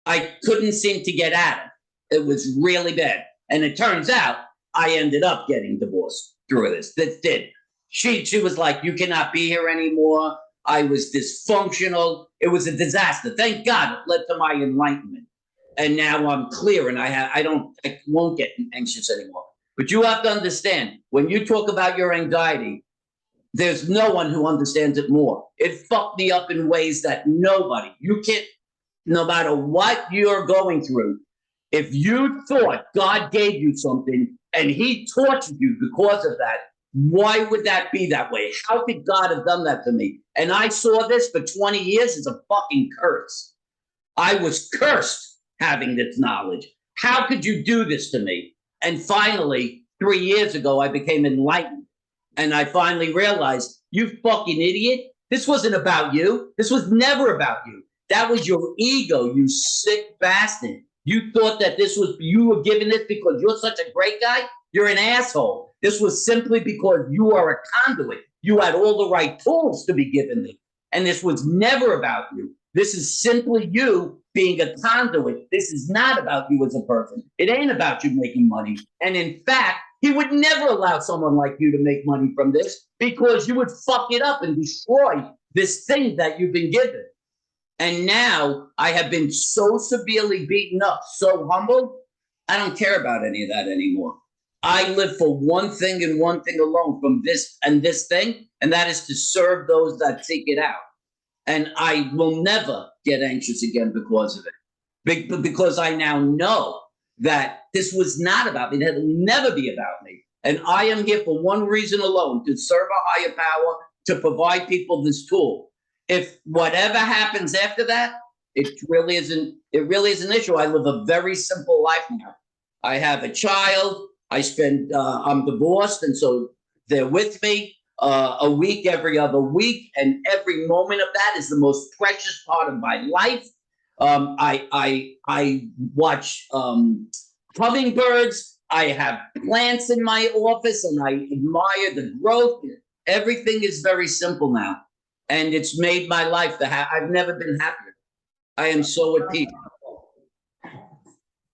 I couldn't seem to get out of. It was really bad. And it turns out I ended up getting divorced through this. That did. She was like, you cannot be here anymore. I was dysfunctional. It was a disaster. Thank God it led to my enlightenment. And now I'm clear, and I won't get anxious anymore. But you have to understand, when you talk about your anxiety, there's no one who understands it more. It fucked me up in ways that you can't, no matter what you're going through, if you thought God gave you something and he tortured you because of that, why would that be that way? How could God have done that to me? And I saw this for 20 years as a fucking curse. I was cursed having this knowledge. How could you do this to me? And finally, 3 years ago, I became enlightened. And I finally realized, you fucking idiot, this wasn't about you. This was never about you. That was your ego, you sick bastard. You thought that you were given this because you're such a great guy? You're an asshole. This was simply because you are a conduit. You had all the right tools to be given this. And this was never about you. This is simply you being a conduit. This is not about you as a person. It ain't about you making money. And in fact, he would never allow someone like you to make money from this because you would fuck it up and destroy this thing that you've been given. And now I have been so severely beaten up, so humbled, I don't care about any of that anymore. I live for one thing and one thing alone from this and this thing, and that is to serve those that seek it out. And I will never get anxious again because of it. Because I now know that this was not about me. It will never be about me. And I am here for one reason alone, to serve a higher power, to provide people this tool. If whatever happens after that, it really isn't an issue. I live a very simple life now. I have a child. I'm divorced, and so they're with me a week, every other week, and every moment of that is the most precious part of my life. I watch hummingbirds. I have plants in my office, and I admire the growth. Everything is very simple now, and it's made my life I've never been happier. I am so at peace.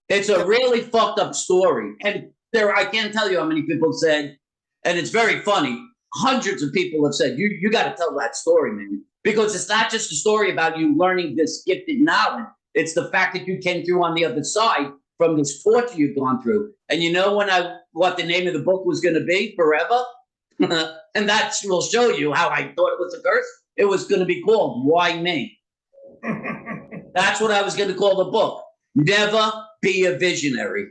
It's a really fucked up story, and I can't tell you how many people said, and it's very funny. Hundreds of people have said, you got to tell that story, man, because it's not just a story about you learning this gifted knowledge. It's the fact that you came through on the other side from this torture you've gone through. And you know what the name of the book was going to be? Forever. And that will show you how I thought it was a curse. It was going to be called Why Me? That's what I was going to call the book. Never be a visionary.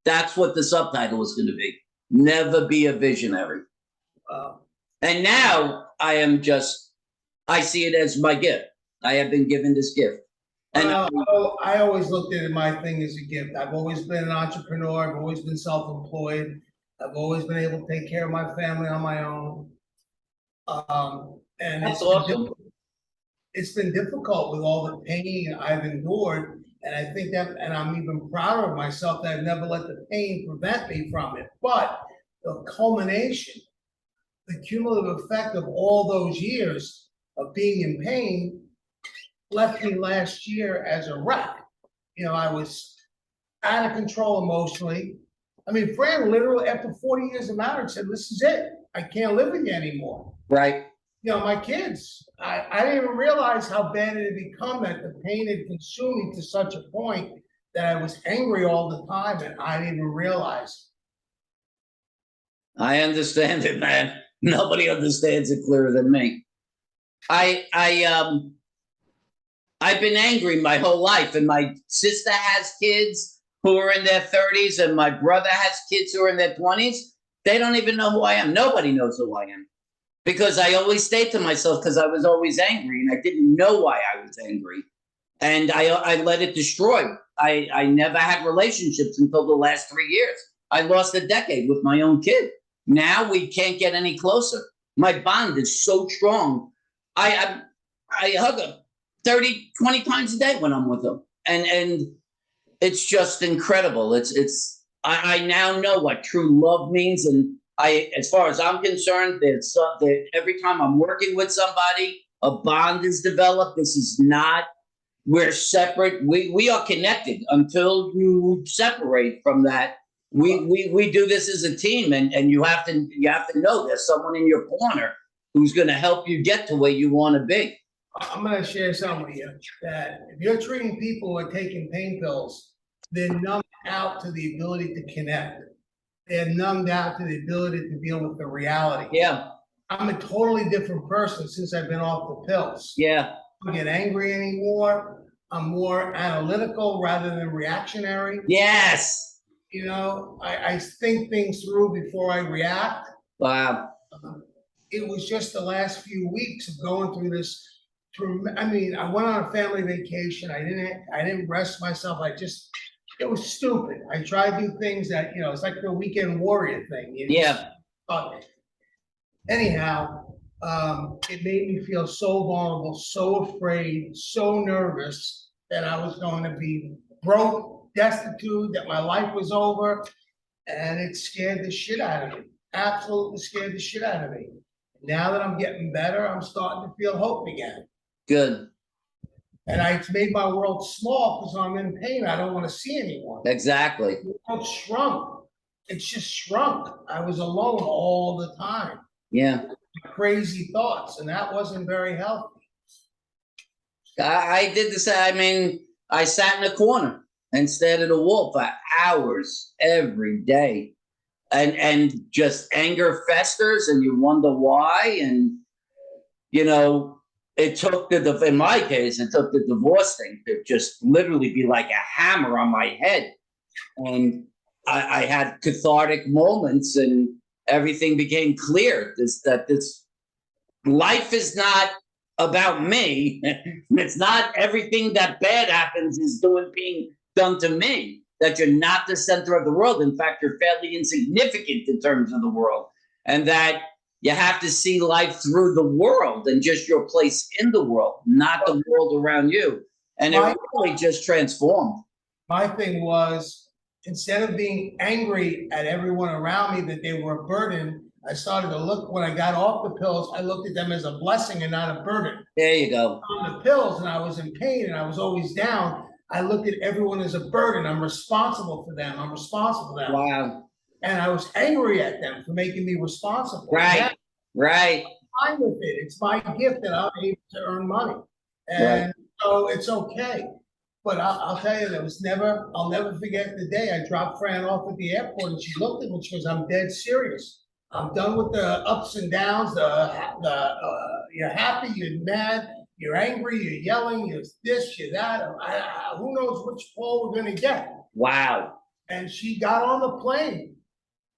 That's what the subtitle was going to be. Never be a visionary. And now I see it as my gift. I have been given this gift. And I always looked at my thing as a gift. I've always been an entrepreneur. I've always been self-employed. I've always been able to take care of my family on my own. And that's awesome. It's been difficult with all the pain I've endured. And I think and I'm even prouder of myself that I've never let the pain prevent me from it. But the culmination, the cumulative effect of all those years of being in pain left me last year as a wreck. You know, I was out of control emotionally. I mean, Fran literally after 40 years of marriage said, this is it. I can't live with you anymore. Right. You know, my kids, I didn't even realize how bad it had become, that the pain had consumed me to such a point that I was angry all the time, and I didn't even realize. I understand it, man. Nobody understands it clearer than me. I've been angry my whole life, and my sister has kids who are in their 30s, and my brother has kids who are in their 20s. They don't even know who I am. Nobody knows who I am. because I always stayed to myself because I was always angry and I didn't know why I was angry. And I let it destroy. I never had relationships until the last 3 years. I lost a decade with my own kid. Now we can't get any closer. My bond is so strong. I hug him 30, 20 times a day when I'm with him. And it's just incredible. I now know what true love means. And as far as I'm concerned, that every time I'm working with somebody, a bond is developed. This is not, we're separate. We are connected until you separate from that. We do this as a team, and you have to know there's someone in your corner who's going to help you get to where you want to be. I'm gonna share something with you, that if you're treating people who are taking pain pills, they're numbed out to the ability to connect. They're numbed out to the ability to deal with the reality. Yeah, I'm a totally different person since I've been off the pills. yeah, I don't get angry anymore. I'm more analytical rather than reactionary. yes. You know, I think things through before I react. Wow. It was just the last few weeks of going through this. I mean, I went on a family vacation. I didn't rest myself. It was stupid. I tried to do things that, it's like the weekend warrior thing. Yeah. Anyhow, it made me feel so vulnerable, so afraid, so nervous that I was going to be broke, destitute, that my life was over. And it scared the shit out of me. Absolutely scared the shit out of me. Now that I'm getting better, I'm starting to feel hope again. Good. And it's made my world small because I'm in pain. I don't want to see anyone. Exactly. The world shrunk. It's just shrunk. I was alone all the time. Yeah. Crazy thoughts, and that wasn't very healthy. I did the same. I mean, I sat in a corner and stared at a wall for hours every day. And just anger festers and you wonder why. And, it took in my case, it took the divorce thing to just literally be like a hammer on my head. And I had cathartic moments and everything became clear. This life is not about me. It's not everything that bad happens is being done to me. That you're not the center of the world. In fact, you're fairly insignificant in terms of the world. And that you have to see life through the world and just your place in the world, not the world around you. And it really just transformed. My thing was, instead of being angry at everyone around me that they were a burden, I started to look, when I got off the pills, I looked at them as a blessing and not a burden. There you go. On the pills, and I was in pain and I was always down. I looked at everyone as a burden. I'm responsible for them. I'm responsible for them. Wow. And I was angry at them for making me responsible. Right. Right. I'm fine with it. It's my gift that I'm able to earn money. And so it's okay. But I'll tell you, I'll never forget the day I dropped Fran off at the airport and she looked at me and she goes, I'm dead serious. I'm done with the ups and downs, you're happy, you're mad, you're angry, you're yelling, you're this, you're that. Who knows which pole we're gonna get. Wow. And she got on the plane.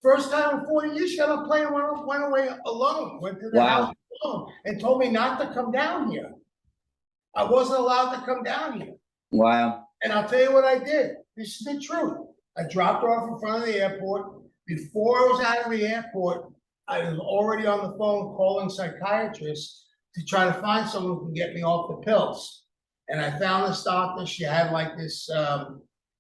First time in 40 years, she got on a plane and went away alone, went to the house alone, and told me not to come down here. I wasn't allowed to come down here. Wow. And I'll tell you what I did. This is the truth. I dropped her off in front of the airport. Before I was out of the airport, I was already on the phone calling psychiatrists to try to find someone who can get me off the pills. And I found this doctor. She had like this,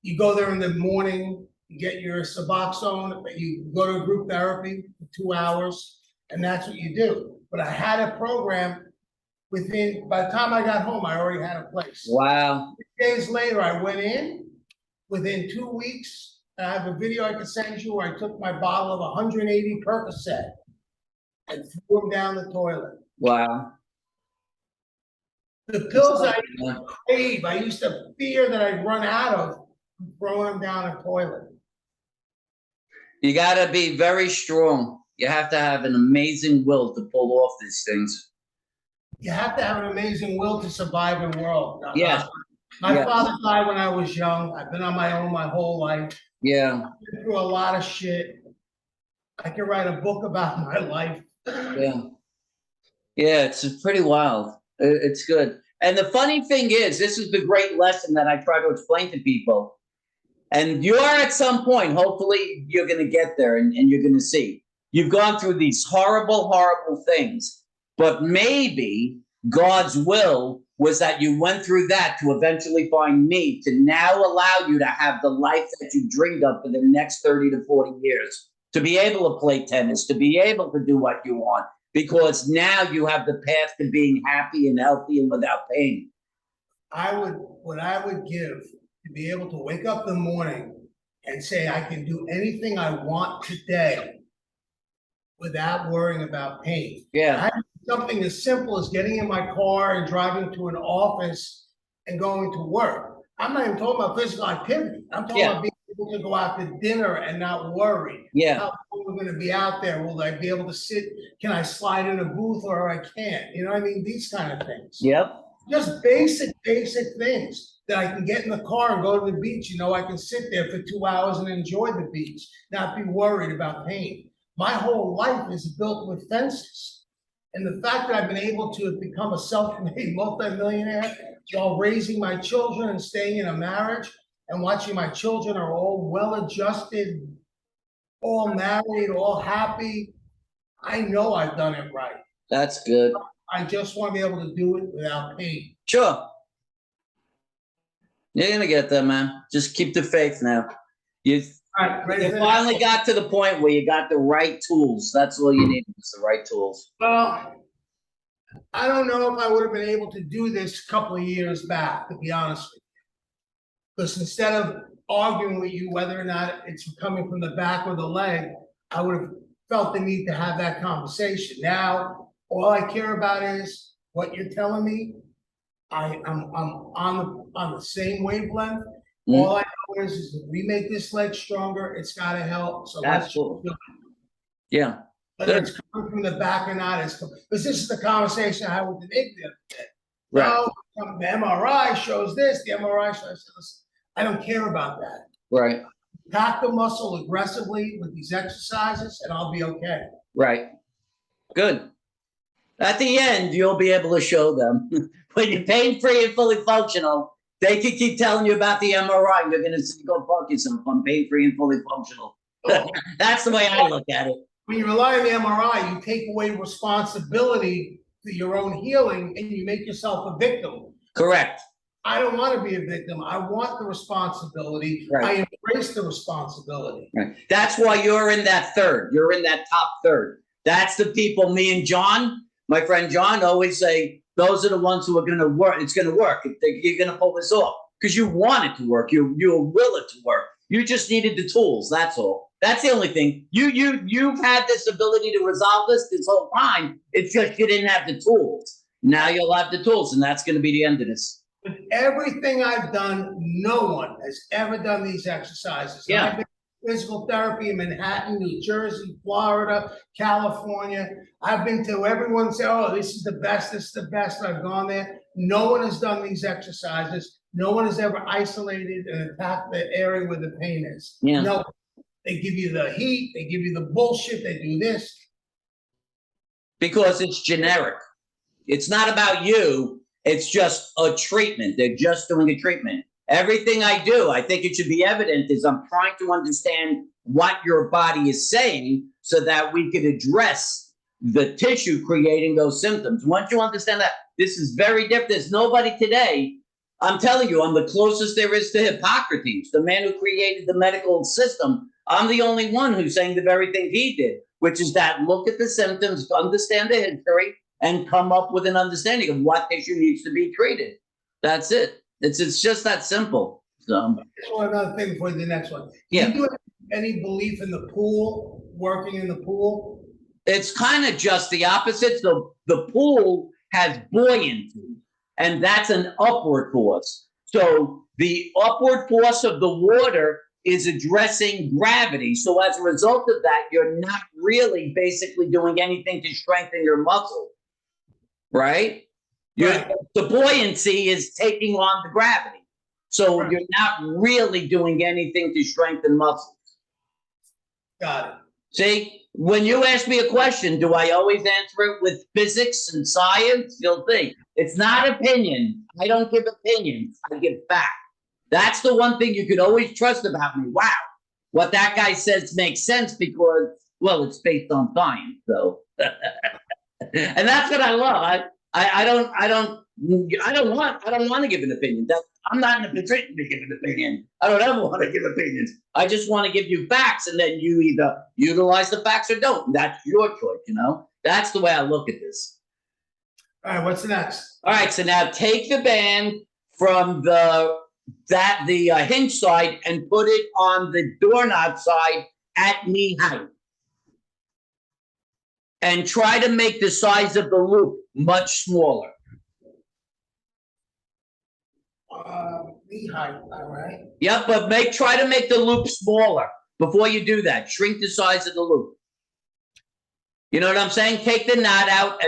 you go there in the morning, you get your Suboxone, you go to a group therapy for 2 hours, and that's what you do. But I had a program by the time I got home, I already had a place. Wow. 6 days later, I went in. Within 2 weeks, I have a video I can send you where I took my bottle of 180 Percocet and threw them down the toilet. Wow. The pills I used to crave, I used to fear that I'd run out of, throwing them down the toilet. You got to be very strong. You have to have an amazing will to pull off these things. You have to have an amazing will to survive in the world. Yes. My father died when I was young. I've been on my own my whole life. Yeah. I've been through a lot of shit. I could write a book about my life. Yeah. Yeah, it's pretty wild. It's good. And the funny thing is, this is the great lesson that I try to explain to people. And you are at some point, hopefully, you're going to get there and you're going to see. You've gone through these horrible, horrible things, but maybe God's will was that you went through that to eventually find me, to now allow you to have the life that you dreamed of for the next 30 to 40 years, to be able to play tennis, to be able to do what you want, because now you have the path to being happy and healthy and without pain. What I would give to be able to wake up in the morning and say, I can do anything I want today without worrying about pain. Yeah. Something as simple as getting in my car and driving to an office and going to work. I'm not even talking about physical activity. I'm talking about being able to go out to dinner and not worry. Yeah. How long we're going to be out there? Will I be able to sit? Can I slide in a booth or I can't? You know what I mean? These kind of things. Yep. Just basic things that I can get in the car and go to the beach. You know, I can sit there for 2 hours and enjoy the beach, not be worried about pain. My whole life is built with fences. And the fact that I've been able to become a self-made multimillionaire while raising my children and staying in a marriage and watching my children are all well-adjusted, all married, all happy, I know I've done it right. That's good. I just want to be able to do it without pain. Sure. You're going to get there, man. Just keep the faith now. You finally got to the point where you got the right tools. That's all you need is the right tools. Well, I don't know if I would have been able to do this a couple of years back, to be honest with you. Because instead of arguing with you whether or not it's coming from the back or the leg, I would have felt the need to have that conversation. Now, all I care about is what you're telling me. I'm on the same wavelength. All I know is if we make this leg stronger, it's got to help. So let's just do it. Yeah. Whether it's coming from the back or not, because this is the conversation I had with the Nick the other day. Right. No, the MRI shows this, the MRI shows this. I don't care about that. Right. Pack the muscle aggressively with these exercises, and I'll be okay. Right. Good. At the end, you'll be able to show them when you're pain-free and fully functional. They can keep telling you about the MRI. And you're going to say, go fuck yourself. I'm pain-free and fully functional. That's the way I look at it. When you rely on the MRI, you take away responsibility for your own healing and you make yourself a victim. Correct. I don't want to be a victim. I want the responsibility. Right. I embrace the responsibility. Right. That's why you're in that third. You're in that top third. That's the people, me and John, my friend John, always say, those are the ones who are going to work. It's going to work. You're going to pull this off because you want it to work. You will it to work. You just needed the tools. That's all. That's the only thing. You've had this ability to resolve this whole time. It's just you didn't have the tools. Now you'll have the tools, and that's going to be the end of this. With everything I've done, no one has ever done these exercises. Yeah. I've been physical therapy in Manhattan, New Jersey, Florida, California. I've been to everyone say, oh, this is the best, this is the best. I've gone there. No one has done these exercises. No one has ever isolated and attacked the area where the pain is. Yeah. No, they give you the heat, they give you the bullshit, they do this. Because it's generic. It's not about you. It's just a treatment. They're just doing a treatment. Everything I do, I think it should be evident, is I'm trying to understand what your body is saying so that we can address the tissue creating those symptoms. Once you understand that, this is very different. There's nobody today. I'm telling you, I'm the closest there is to Hippocrates, the man who created the medical system. I'm the only one who's saying the very thing he did, which is that look at the symptoms, understand the history, and come up with an understanding of what tissue needs to be treated. That's it. It's just that simple. So Another thing before the next one. Yeah. Do you have any belief in the pool, working in the pool? it's kind of just the opposite. So the pool has buoyancy, and that's an upward force. So the upward force of the water is addressing gravity. So as a result of that, you're not really basically doing anything to strengthen your muscle, right? Right. The buoyancy is taking on the gravity. So you're not really doing anything to strengthen muscles. Got it. See, when you ask me a question, do I always answer it with physics and science? You'll think it's not opinion. I don't give opinions. I give fact. That's the one thing you can always trust about me. Wow, what that guy says makes sense because, well, it's based on science. So, and that's what I love. I don't want to give an opinion. I'm not in a position to give an opinion. I don't ever want to give opinions. I just want to give you facts, and then you either utilize the facts or don't. That's your choice, you know? That's the way I look at this. All right, what's next? All right, so now take the band from the hinge side and put it on the doorknob side at knee height. And try to make the size of the loop much smaller. Knee height, all right. Yep, but try to make the loop smaller before you do that. Shrink the size of the loop. You know what I'm saying? Take the knot out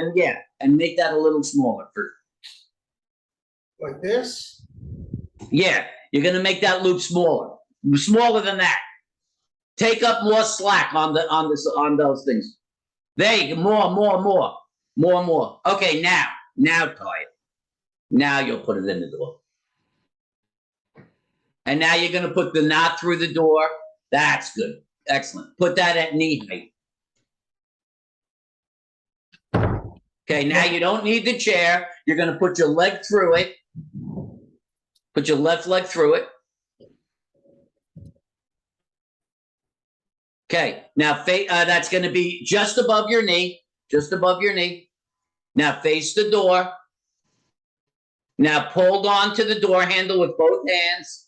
and make that a little smaller first. Like this? Yeah, you're gonna make that loop smaller. Smaller than that. Take up more slack on those things. There you go. More. Okay, now tie it. Now you'll put it in the door. And now you're gonna put the knot through the door. That's good. Excellent. Put that at knee height. Okay, now you don't need the chair. You're gonna put your leg through it. Put your left leg through it. Okay, now that's going to be just above your knee, Now face the door. Now hold on to the door handle with both hands.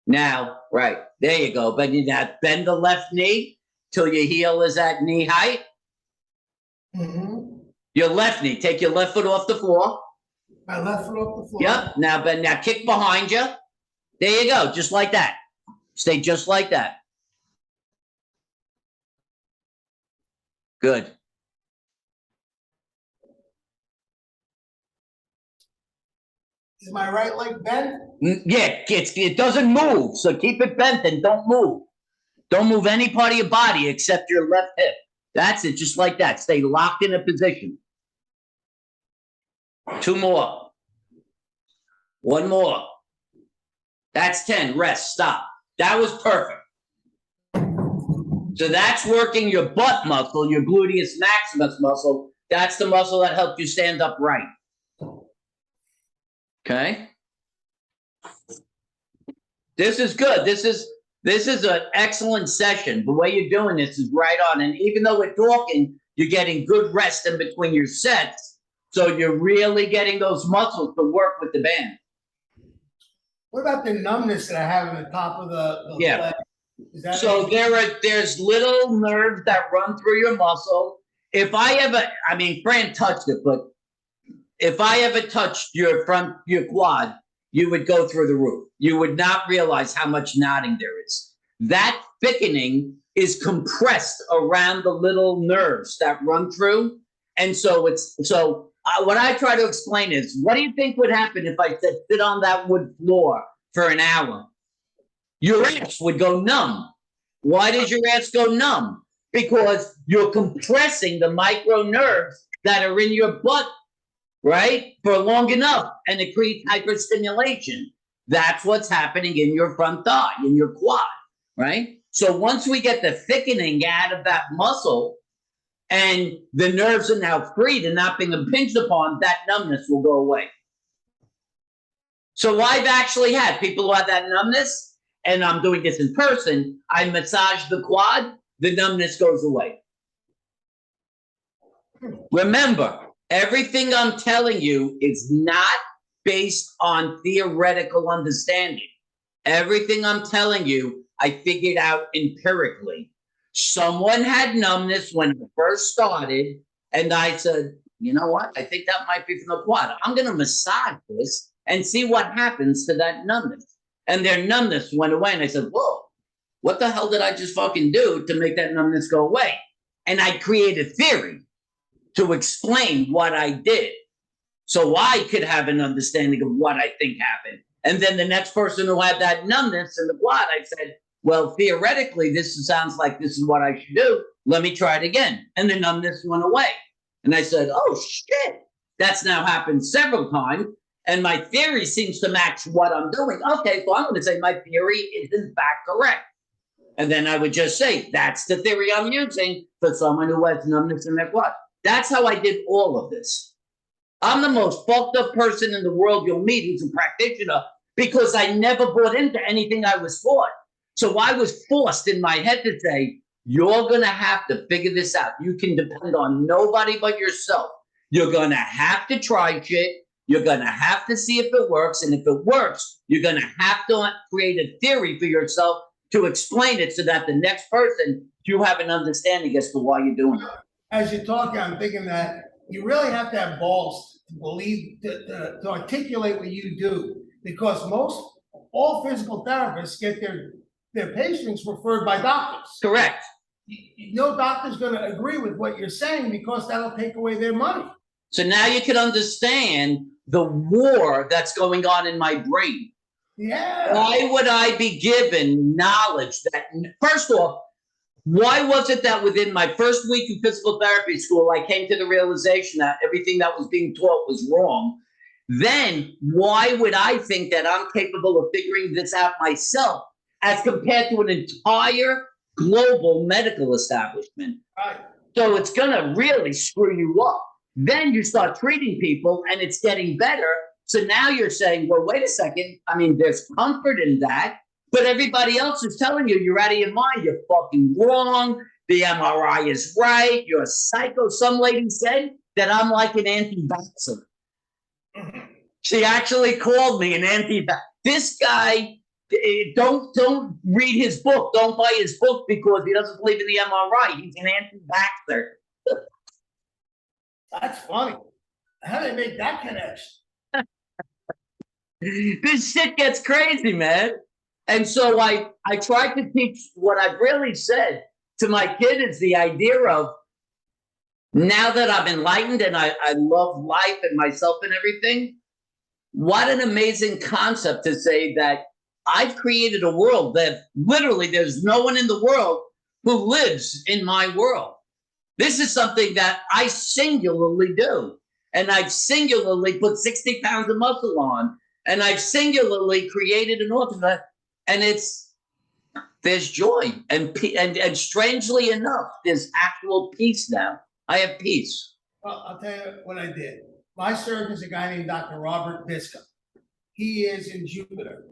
Now, right, there you go. But now bend the left knee till your heel is at knee height. Mm-hmm. Your left knee, take your left foot off the floor. My left foot off the floor. Yep, now kick behind you. There you go, just like that. Stay just like that. Good. Is my right leg bent? Yeah, it doesn't move, so keep it bent and don't move. Don't move any part of your body except your left hip. That's it, just like that. Stay locked in a position. 2 more. 1 more. That's 10. Rest. Stop. That was perfect. So that's working your butt muscle, your gluteus maximus muscle. That's the muscle that helps you stand upright. Okay? This is good. This is an excellent session. The way you're doing this is right on. And even though we're talking, you're getting good rest in between your sets. So you're really getting those muscles to work with the band. What about the numbness that I have in the top of the leg? Is that so there's little nerves that run through your muscle. If I ever, Fran touched it, but if I ever touched your quad, you would go through the roof. You would not realize how much knotting there is. That thickening is compressed around the little nerves that run through. And so what I try to explain is, what do you think would happen if I said sit on that wood floor for an hour? Your ass would go numb. Why does your ass go numb? Because you're compressing the micro nerves that are in your butt, right? For long enough, and it creates hyperstimulation. That's what's happening in your front thigh, in your quad, right? So once we get the thickening out of that muscle and the nerves are now freed and not being impinged upon, that numbness will go away. So I've actually had people who have that numbness, and I'm doing this in person. I massage the quad, the numbness goes away. Remember, everything I'm telling you is not based on theoretical understanding. Everything I'm telling you, I figured out empirically. Someone had numbness when it first started, and I said, you know what? I think that might be from the quad. I'm going to massage this and see what happens to that numbness. And their numbness went away, and I said, whoa, what the hell did I just fucking do to make that numbness go away? And I created a theory to explain what I did, so I could have an understanding of what I think happened. And then the next person who had that numbness in the quad, I said, well, theoretically, this sounds like this is what I should do. Let me try it again. And the numbness went away. And I said, oh, shit. That's now happened several times. And my theory seems to match what I'm doing. Okay, so I'm going to say my theory is in fact correct. And then I would just say, that's the theory I'm using for someone who has numbness in their blood. That's how I did all of this. I'm the most fucked up person in the world you'll meet who's a practitioner because I never bought into anything I was taught. So I was forced in my head to say, you're going to have to figure this out. You can depend on nobody but yourself. You're going to have to try shit. You're going to have to see if it works. And if it works, you're going to have to create a theory for yourself to explain it so that the next person, you have an understanding as to why you're doing it. As you're talking, I'm thinking that you really have to have balls to believe, to articulate what you do, because all physical therapists get their patients referred by doctors. Correct. No doctor's going to agree with what you're saying because that'll take away their money. So now you can understand the war that's going on in my brain. Yeah. Why would I be given knowledge that, first off, why was it that within my first week of physical therapy school, I came to the realization that everything that was being taught was wrong? Then why would I think that I'm capable of figuring this out myself as compared to an entire global medical establishment? Right. So it's going to really screw you up. Then you start treating people and it's getting better. So now you're saying, well, wait a second. I mean, there's comfort in that, but everybody else is telling you you're out of your mind. You're fucking wrong. The MRI is right. You're a psycho. Some lady said that I'm like an anti-vaxxer. She actually called me an anti-vaxxer. This guy, don't read his book. Don't buy his book because he doesn't believe in the MRI. He's an anti-vaxxer. That's funny. How do they make that connection? This shit gets crazy, man. And so I tried to teach what I've really said to my kid is the idea of now that I'm enlightened and I love life and myself and everything, what an amazing concept to say that I've created a world that literally there's no one in the world who lives in my world. This is something that I singularly do. And I've singularly put 60 pounds of muscle on. And I've singularly created an orphan. And there's joy. And strangely enough, there's actual peace now. I have peace. Well, I'll tell you what I did. My surgeon is a guy named Dr. Robert Biscombe. He is in Jupiter.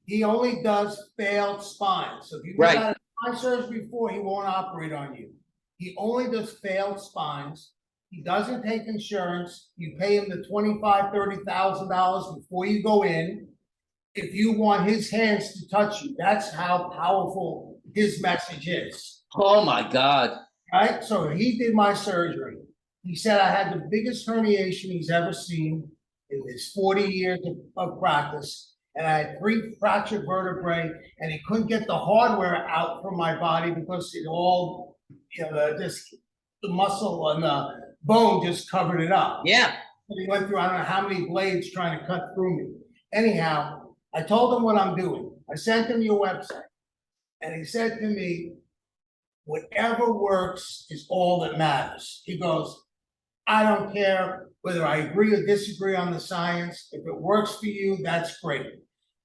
He only does failed spines. So if you've had a spine surgery before, he won't operate on you. He only does failed spines. He doesn't take insurance. You pay him the $25,000, $30,000 before you go in. If you want his hands to touch you, that's how powerful his message is. Oh my God. Right? So he did my surgery. He said I had the biggest herniation he's ever seen in his 40 years of practice. And I had 3 fractured vertebrae, and he couldn't get the hardware out from my body because it all, just the muscle and the bone just covered it up. Yeah. And he went through, I don't know how many blades trying to cut through me. Anyhow, I told him what I'm doing. I sent him your website. And he said to me, whatever works is all that matters. He goes, I don't care whether I agree or disagree on the science. If it works for you, that's great.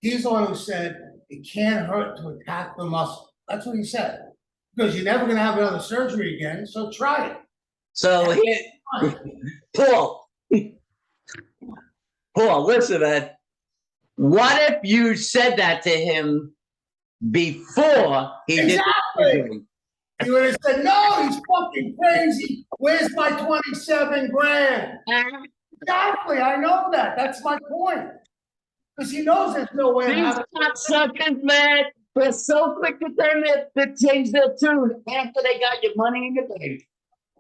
He's the one who said, it can't hurt to attack the muscle. That's what he said. Because you're never going to have another surgery again, so try it. So Paul, listen, man. What if you said that to him before he did the surgery? He would have said, no, he's fucking crazy. Where's my 27 grand? Exactly, I know that. That's my point. Because he knows there's no way. These cocksuckers, man, they're so quick to change their tune after they got your money in your bank.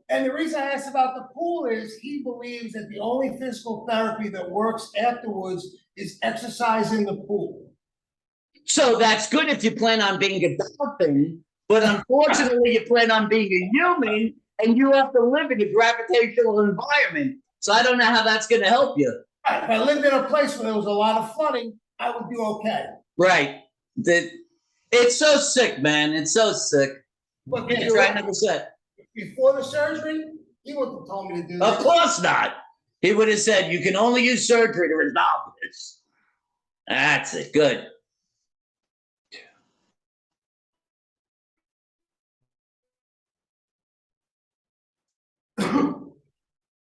And the reason I asked about the pool is he believes that the only physical therapy that works afterwards is exercise in the pool. So that's good if you plan on being a dolphin, but unfortunately you plan on being a human and you have to live in a gravitational environment. So I don't know how that's going to help you. If I lived in a place where there was a lot of flooding, I would do okay. Right. It's so sick, man. It's so sick. But Yeah, try another set. before the surgery, he wouldn't have told me to do Of this. course not. He would have said, you can only use surgery to resolve this. That's it. Good.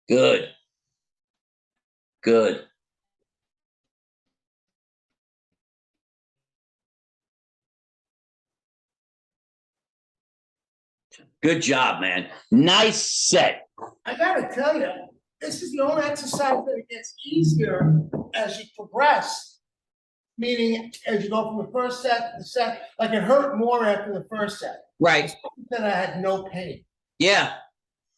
Good. Good. Good job, man. Nice set. I gotta tell you, this is the only exercise that it gets easier as you progress. Meaning, as you go from the first set to the second, like it hurt more after the first set. Right. Then I had no pain. Yeah.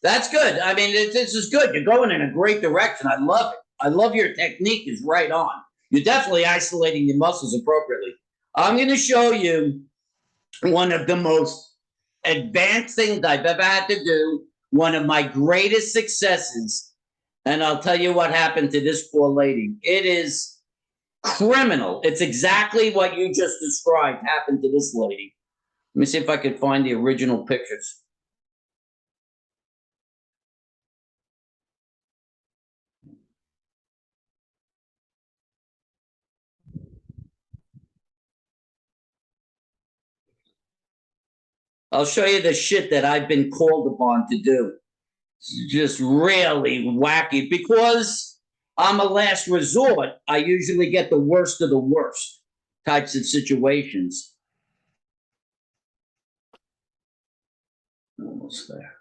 That's good. I mean, this is good. You're going in a great direction. I love it. I love your technique is right on. You're definitely isolating your muscles appropriately. I'm going to show you one of the most advanced things I've ever had to do, one of my greatest successes. And I'll tell you what happened to this poor lady. It is criminal. It's exactly what you just described happened to this lady. Let me see if I could find the original pictures. I'll show you the shit that I've been called upon to do. It's just really wacky because I'm a last resort. I usually get the worst of the worst types of situations. Almost there.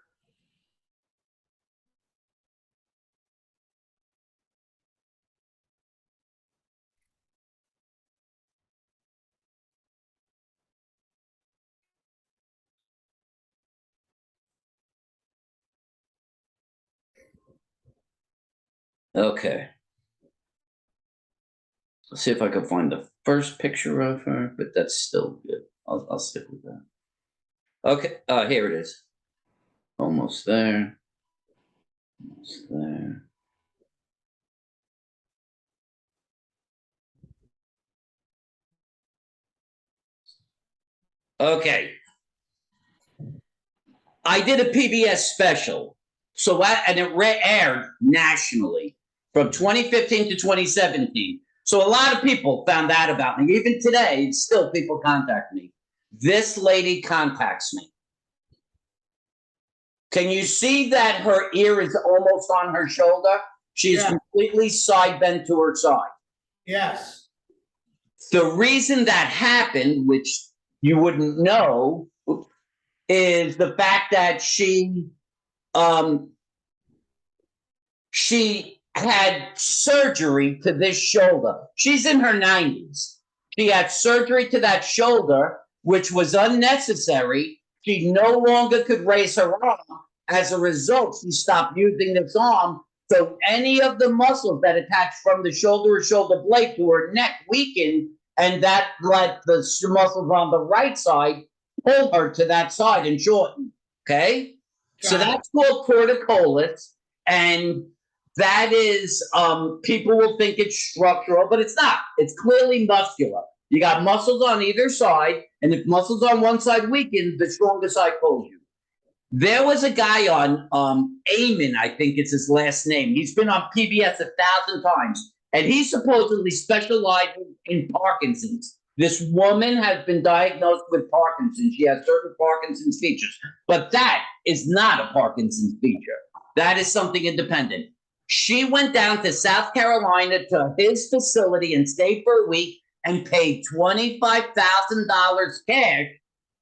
Okay. Let's see if I can find the first picture of her, but that's still good. I'll stick with that. Okay, here it is. Almost there. Almost there. Okay. I did a PBS special, and it aired nationally from 2015 to 2017. So a lot of people found out about me. Even today, still people contact me. This lady contacts me. Can you see that her ear is almost on her shoulder? She's completely side bent to her side. Yes. The reason that happened, which you wouldn't know, is the fact that she had surgery to this shoulder. She's in her 90s. She had surgery to that shoulder, which was unnecessary. She no longer could raise her arm. As a result, she stopped using this arm. So any of the muscles that attach from the shoulder or shoulder blade to her neck weakened, and that let the muscles on the right side pull her to that side and shorten. Okay? So that's called corticolis. And that is, people will think it's structural, but it's not. It's clearly muscular. You got muscles on either side, and if muscles on one side weaken, the stronger side pulls you. There was a guy on Eamon, I think it's his last name. He's been on PBS 1,000 times, and he supposedly specializes in Parkinson's. This woman has been diagnosed with Parkinson's. She has certain Parkinson's features, but that is not a Parkinson's feature. That is something independent. She went down to South Carolina to his facility and stayed for a week and paid $25,000 cash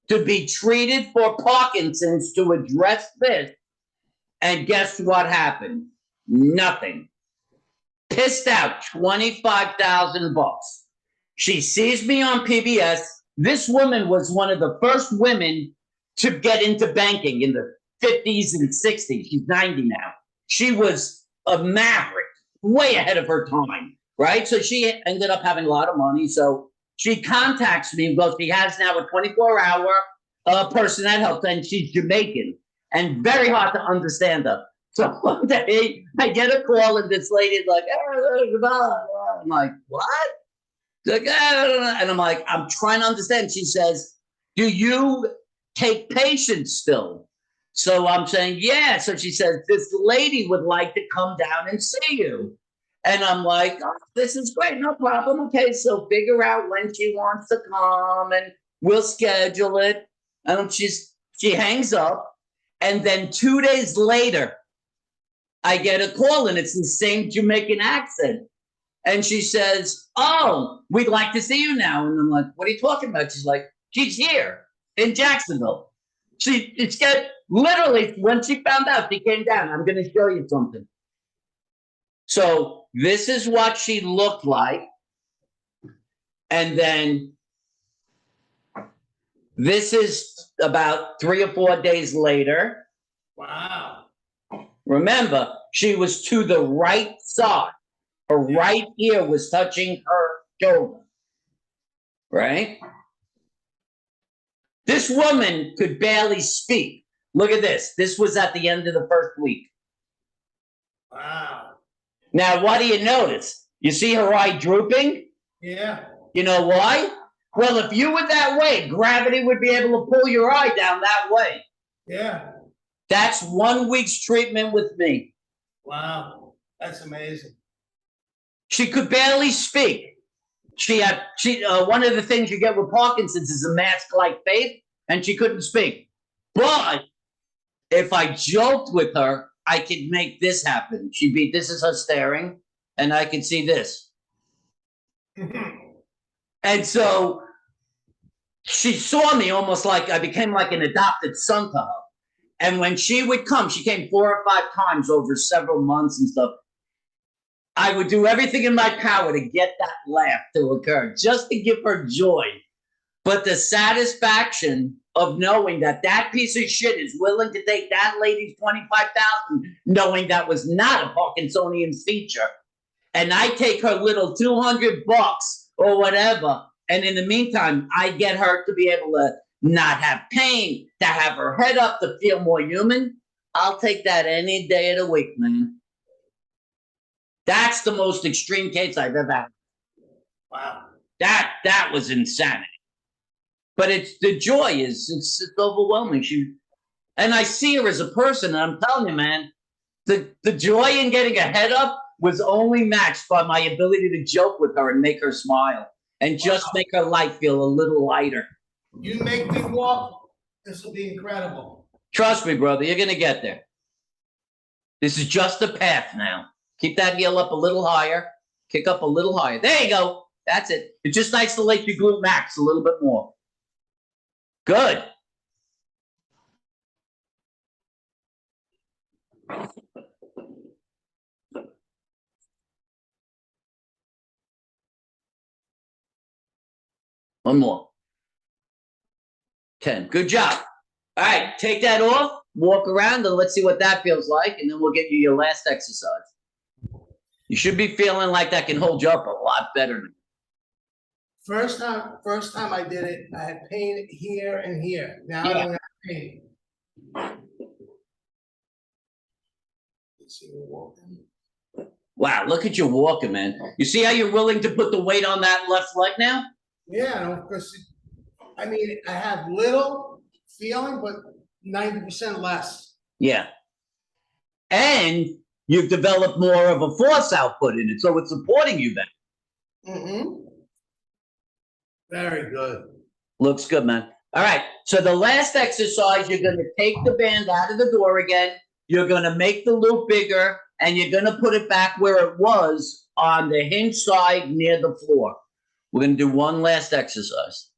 to be treated for Parkinson's to address this. And guess what happened? Nothing. Pissed out, $25,000. She sees me on PBS. This woman was one of the first women to get into banking in the 50s and 60s. She's 90 now. She was a maverick, way ahead of her time, right? So she ended up having a lot of money. So she contacts me because she has now a 24-hour person that helps, and she's Jamaican and very hard to understand her. So one day I get a call, and this lady's like, I'm like, what? Like, and I'm like, I'm trying to understand. She says, do you take patients still? So I'm saying, yeah. So she says, this lady would like to come down and see you. And I'm like, oh, this is great, no problem. Okay, so figure out when she wants to come and we'll schedule it. And she hangs up. And then 2 days later, I get a call and it's the same Jamaican accent. And she says, oh, we'd like to see you now. And I'm like, what are you talking about? She's like, she's here in Jacksonville. Literally, when she found out, she came down. I'm going to show you something. So this is what she looked like. And then this is about 3 or 4 days later. Wow. Remember, she was to the right side. Her right ear was touching her shoulder. Right? This woman could barely speak. Look at this. This was at the end of the first week. Wow. Now, what do you notice? You see her eye drooping? Yeah. You know why? Well, if you were that way, gravity would be able to pull your eye down that way. Yeah. That's 1 week's treatment with me. Wow. That's amazing. She could barely speak. One of the things you get with Parkinson's is a mask-like face, and she couldn't speak. But if I joked with her, I could make this happen. This is her staring, and I could see this. And so she saw me almost like I became like an adopted son to her. And when she would come, she came 4 or 5 times over several months and stuff. I would do everything in my power to get that laugh to occur, just to give her joy. But the satisfaction of knowing that that piece of shit is willing to take that lady's $25,000, knowing that was not a Parkinsonian feature, and I take her little $200 or whatever, and in the meantime, I get her to be able to not have pain, to have her head up, to feel more human. I'll take that any day of the week, man. That's the most extreme case I've ever had. Wow. That was insanity. But the joy it's overwhelming. And I see her as a person, and I'm telling you, man, the joy in getting a head up was only matched by my ability to joke with her and make her smile and just make her life feel a little lighter. You make me walk. This will be incredible. Trust me, brother, you're gonna get there. This is just a path now. Keep that heel up a little higher. Kick up a little higher. There you go. That's it. It's just nice to let your glute max a little bit more. Good. One more. 10. Good job. All right, take that off, walk around, and let's see what that feels like, and then we'll get you your last exercise. You should be feeling like that can hold you up a lot better. First time I did it, I had pain here and here. Now I don't have pain. See me walking. Wow, look at you walking, man. You see how you're willing to put the weight on that left leg now? Yeah, because I mean, I have little feeling, but 90% less. Yeah. And you've developed more of a force output in it, so it's supporting you better. Mm-hmm. Very good. Looks good, man. All right, so the last exercise, you're going to take the band out of the door again. You're going to make the loop bigger, and you're going to put it back where it was on the hinge side near the floor. We're going to do one last exercise.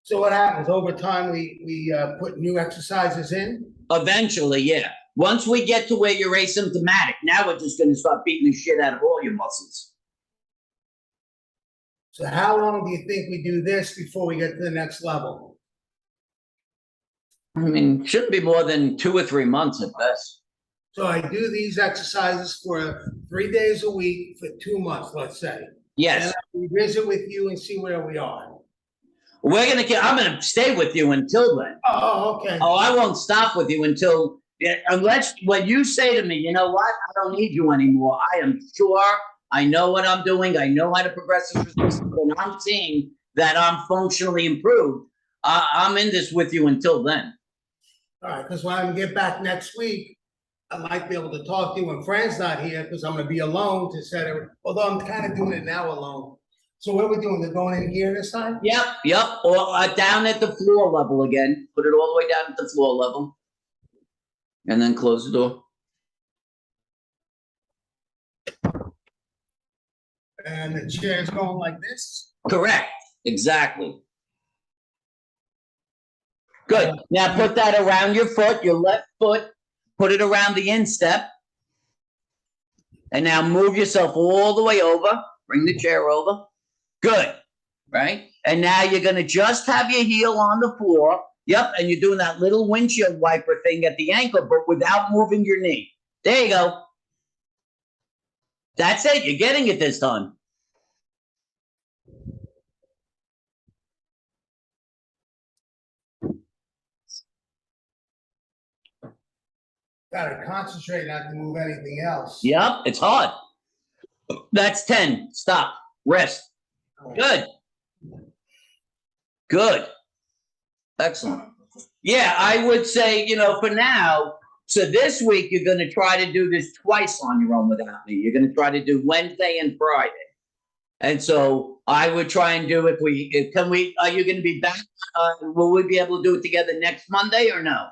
So what happens over time? We put new exercises in. Eventually, yeah. Once we get to where you're asymptomatic, now we're just going to start beating the shit out of all your muscles. So how long do you think we do this before we get to the next level? I mean, shouldn't be more than 2 or 3 months at best. So I do these exercises for 3 days a week for 2 months, let's say. Yes. And I revisit with you and see where we are. I'm going to stay with you until then. Oh, okay. Oh, I won't stop with you unless when you say to me, you know what, I don't need you anymore. I am sure I know what I'm doing. I know how to progress this resistance, and I'm seeing that I'm functionally improved. I'm in this with you until then. All right, because when I get back next week, I might be able to talk to you when Fran's not here, because I'm gonna be alone to set it, although I'm kind of doing it now alone. So what are we doing? They're going in here this time? Yep. Or down at the floor level again. Put it all the way down at the floor level. And then close the door. And the chair's going like this? Correct. Exactly. Good. Now put that around your foot, your left foot. Put it around the instep. And now move yourself all the way over. Bring the chair over. Good. Right? And now you're going to just have your heel on the floor. Yep. And you're doing that little windshield wiper thing at the ankle, but without moving your knee. There you go. That's it. You're getting it this time. Gotta concentrate not to move anything else. Yep. It's hard. That's 10. Stop. Rest. Good. Good. Excellent. Yeah, I would say, for now, so this week you're going to try to do this twice on your own without me. You're going to try to do Wednesday and Friday. And so I would try and do are you going to be back? Will we be able to do it together next Monday or no?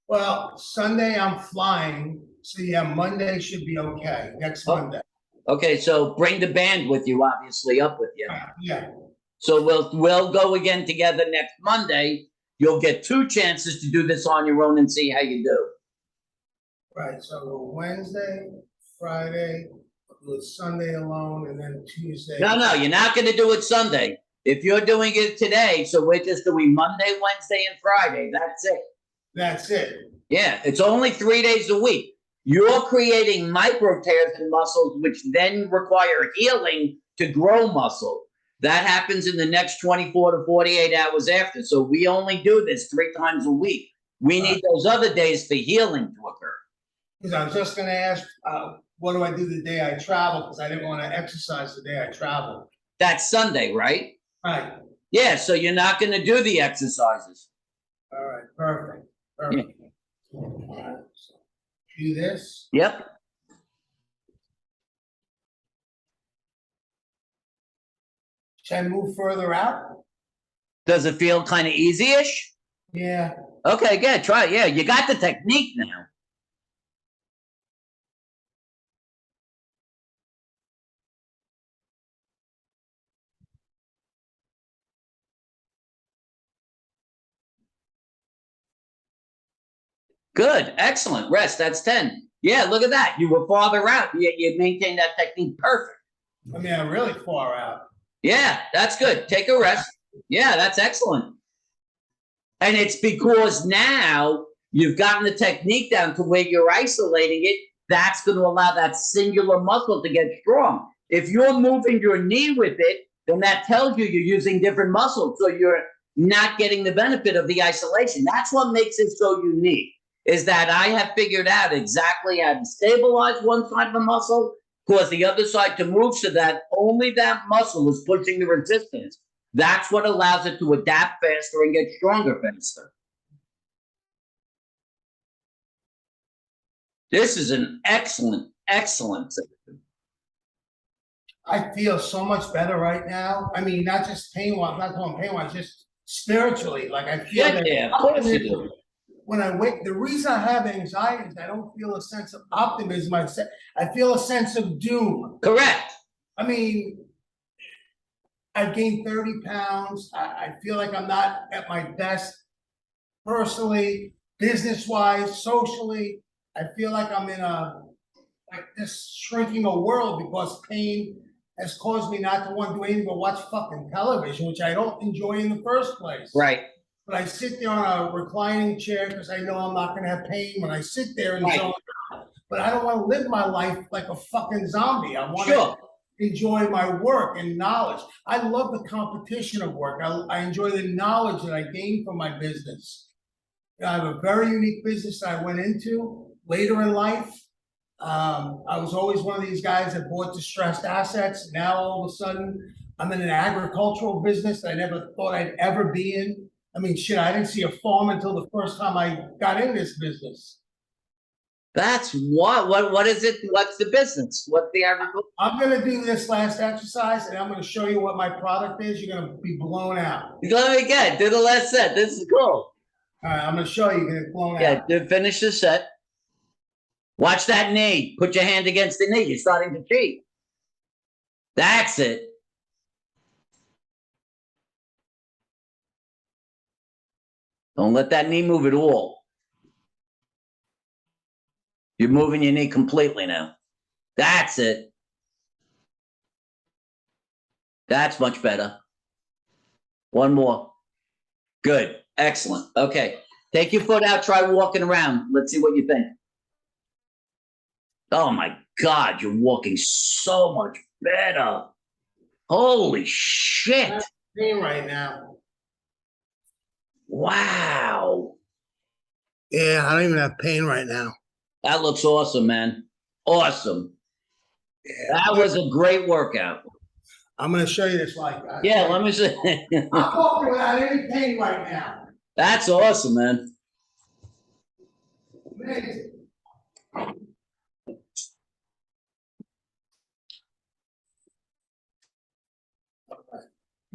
Well, Sunday I'm flying, so yeah, Monday should be okay, next Monday. Okay, so bring the band with you, obviously, up with you. Yeah. So we'll go again together next Monday. You'll get 2 chances to do this on your own and see how you do. Right, so Wednesday, Friday, do it Sunday alone, and then Tuesday. No, you're not going to do it Sunday. If you're doing it today, so we're just doing Monday, Wednesday, and Friday. That's it. That's it. Yeah, it's only 3 days a week. You're creating micro tears in muscles, which then require healing to grow muscle. That happens in the next 24 to 48 hours after. So we only do this 3 times a week. We need those other days for healing to occur. Because I was just going to ask, what do I do the day I travel? Because I didn't want to exercise the day I travel. That's Sunday, right? Right. Yeah, so you're not going to do the exercises. All right, perfect. Perfect. Yeah. All right. So do this. Yep. Should I move further out? Does it feel kind of easy-ish? Yeah. Okay, good. Try it. Yeah, you got the technique now. Good. Excellent. Rest. That's 10. Yeah, look at that. You were farther out. You maintained that technique perfect. I mean, I'm really far out. Yeah, that's good. Take a rest. Yeah, that's excellent. And it's because now you've gotten the technique down to where you're isolating it. That's going to allow that singular muscle to get strong. If you're moving your knee with it, then that tells you you're using different muscles. So you're not getting the benefit of the isolation. That's what makes it so unique, is that I have figured out exactly how to stabilize one side of a muscle, cause the other side to move so that only that muscle is pushing the resistance. That's what allows it to adapt faster and get stronger faster. This is an excellent, excellent system. I feel so much better right now. I mean, not just pain-wise, not talking pain-wise, just spiritually. Like I feel that. Yeah, of course you do. When I wake, the reason I have anxiety is I don't feel a sense of optimism. I feel a sense of doom. Correct. I mean, I've gained 30 pounds. I feel like I'm not at my best personally, business-wise, socially. I feel like I'm in this shrinking a world because pain has caused me not to want to do anything but watch fucking television, which I don't enjoy in the first place. Right. But I sit there on a reclining chair because I know I'm not going to have pain when I sit there and so. But I don't want to live my life like a fucking zombie. I want to enjoy my work and knowledge. I love the competition of work. I enjoy the knowledge that I gain from my business. I have a very unique business that I went into later in life. I was always one of these guys that bought distressed assets. Now all of a sudden, I'm in an agricultural business that I never thought I'd ever be in. I mean, shit, I didn't see a farm until the first time I got in this business. That's what is it? What's the business? What's the agriculture? I'm gonna do this last exercise and I'm gonna show you what my product is. You're gonna be blown out. Let me again. Do the last set. This is cool. All right, I'm gonna show you. You're gonna get blown Yeah, out. finish the set. Watch that knee. Put your hand against the knee. You're starting to cheat. That's it. Don't let that knee move at all. You're moving your knee completely now. That's it. That's much better. One more. Good. Excellent. Okay. Take your foot out. Try walking around. Let's see what you think. Oh my God, you're walking so much better. Holy shit. Pain right now. Wow. Yeah, I don't even have pain right now. That looks awesome, man. Awesome. That was a great workout. I'm gonna show you this like Yeah, let me see. I'm walking without any pain right now. That's awesome, man. Amazing.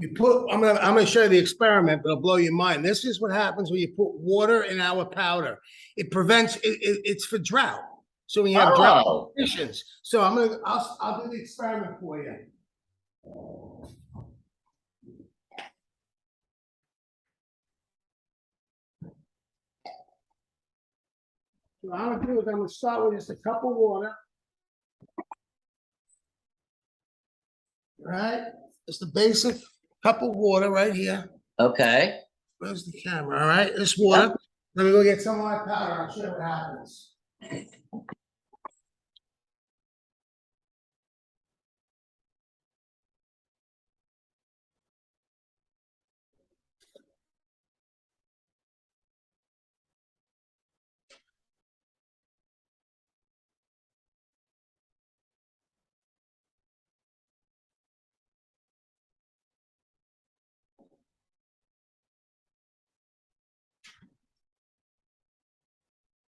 I'm gonna show you the experiment, but it'll blow your mind. This is what happens when you put water in our powder. It prevents it's for drought. So when you have drought Oh, conditions. So I'll do the experiment for you. So what I'm gonna do is I'm gonna start with just a cup of water. Right? Just the basic cup of water right here. okay. Where's the camera? All right, this water. Yep. Let me go get some of my powder. I'll show you what happens.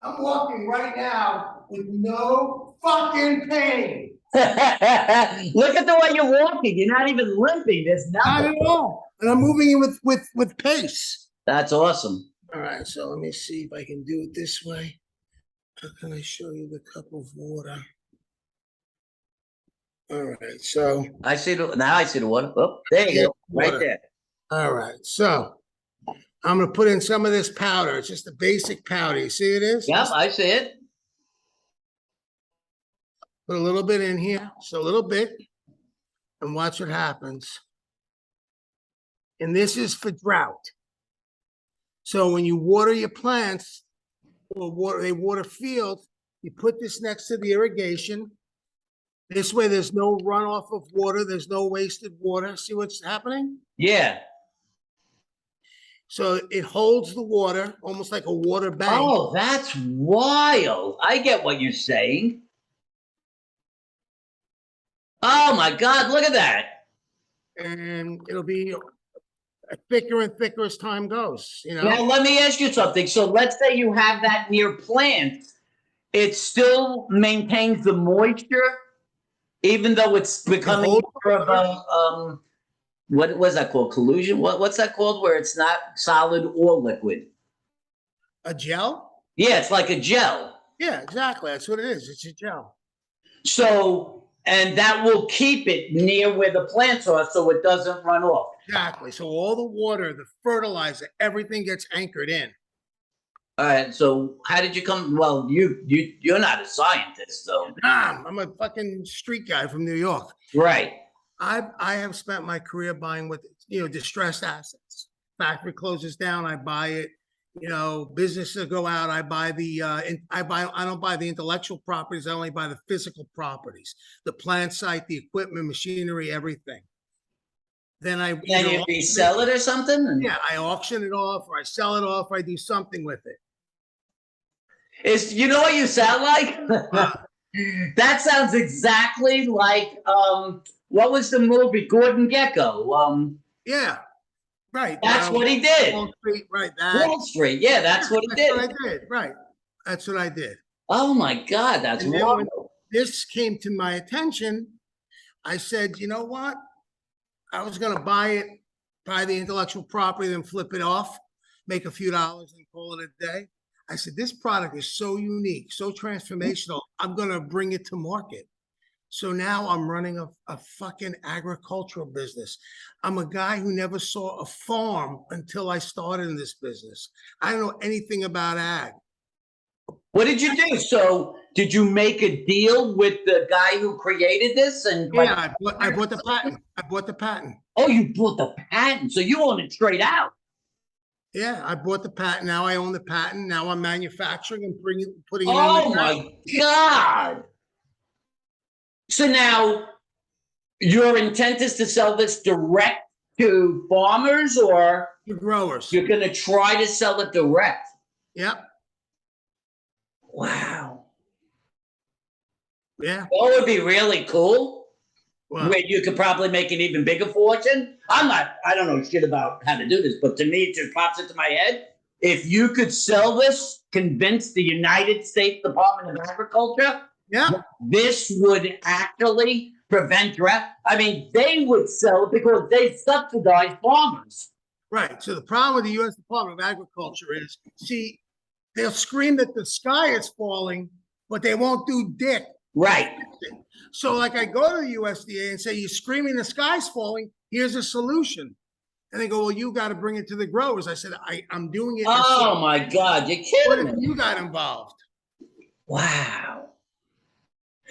I'm walking right now with no fucking pain. Look at the way you're walking. You're not even limping. There's Not nothing. at all. And I'm moving it with pace. That's awesome. All right, so let me see if I can do it this way. How can I show you the cup of water? All right, so I see now I see the water. Oh, there you go. Right Water. there. all right, so I'm gonna put in some of this powder. It's just a basic powder. You see it is? Yep, I see it. Put a little bit in here, just a little bit, and watch what happens. And this is for drought. So when you water your plants or water fields, you put this next to the irrigation. This way, there's no runoff of water. There's no wasted water. See what's happening? Yeah. So it holds the water, almost like a water bank. Oh, that's wild. I get what you're saying. Oh my God, look at that. And it'll be thicker and thicker as time goes, you know? Now, let me ask you something. So let's say you have that near plants. It still maintains the moisture, even though it's becoming hold more of a, what was that called? Collusion? What's that called where it's not solid or liquid? A gel? Yeah, it's like a gel. Yeah, exactly. That's what it is. It's a gel. So, and that will keep it near where the plants are so it doesn't run off. Exactly. So all the water, the fertilizer, everything gets anchored in. All right. So how did you come? Well, you're not a scientist, though. Nah, I'm a fucking street guy from New York. Right. I have spent my career buying with distressed assets. Factory closes down, I buy it. Businesses go out, I buy I don't buy the intellectual properties, I only buy the physical properties, the plant site, the equipment, machinery, everything. Then I Then you resell it or something? Yeah, I auction it off or I sell it off, or I do something with it. You know what you sound like? That sounds exactly like what was the movie Gordon Gekko? Yeah, right. That's what he did. Wall Street, right, that. Wall Street. Yeah, that's what he That's what I did. did, right. That's what I did. Oh my God, that's And then when wild. this came to my attention, I said, you know what? I was gonna buy the intellectual property, then flip it off, make a few dollars and call it a day. I said, this product is so unique, so transformational. I'm gonna bring it to market. So now I'm running a fucking agricultural business. I'm a guy who never saw a farm until I started in this business. I don't know anything about ag. What did you do? So did you make a deal with the guy who created this? And Yeah, I bought the patent. I bought the patent. Oh, you bought the patent, so you own it straight out. Yeah, I bought the patent. Now I own the patent. Now I'm manufacturing and putting it in Oh the ground. my God. So now your intent is to sell this direct to farmers, or The growers. you're going to try to sell it direct? Yep. Wow. Yeah. That would be really cool. Well, Where you could probably make an even bigger fortune. I don't know shit about how to do this, but to me, it just pops into my head. If you could sell this, convince the United States Department of Agriculture, yeah. this would actually prevent drought. I mean, they would sell it because they subsidize farmers. Right. So the problem with the U.S. Department of Agriculture is, see, they'll scream that the sky is falling, but they won't do dick. Right. So like I go to the USDA and say, you're screaming the sky's falling, here's a solution. And they go, well, you got to bring it to the growers. I said, I'm doing it. Oh my God, you're What kidding if me. you got involved? Wow.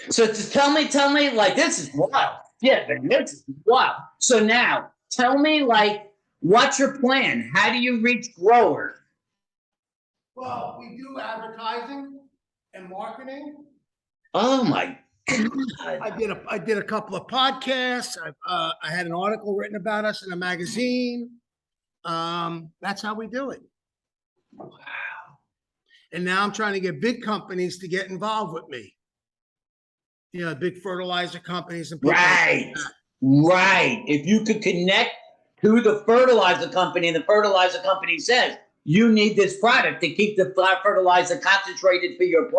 So tell me, like, this is wild. Yeah, this is wild. So now, tell me, like, what's your plan? How do you reach growers? Well, we do advertising and marketing. Oh my God. I did a couple of podcasts. I had an article written about us in a magazine. That's how we do it. Wow. And now I'm trying to get big companies to get involved with me. You know, big fertilizer companies and people Right. Right. If you could connect to the fertilizer company, and the fertilizer company says you need this product to keep the fertilizer concentrated for your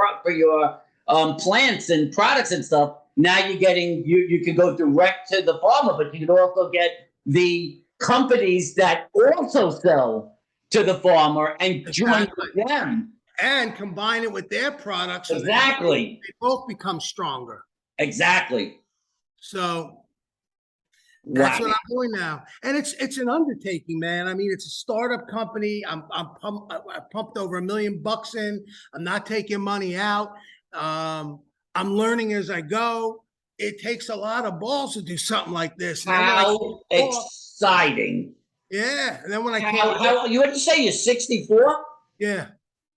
plants and products and stuff. Now you're getting you can go direct to the farmer, but you can also get the companies that also sell to the farmer and join with them. and combine it with their products. Exactly. They both become stronger. Exactly. So that's Wow. what I'm doing now. And it's an undertaking, man. I mean, it's a startup company. I pumped over $1 million in. I'm not taking money out. I'm learning as I go. It takes a lot of balls to do something like this. And then when I How came off- exciting. yeah. And then when I came How you had to say you're 64? yeah.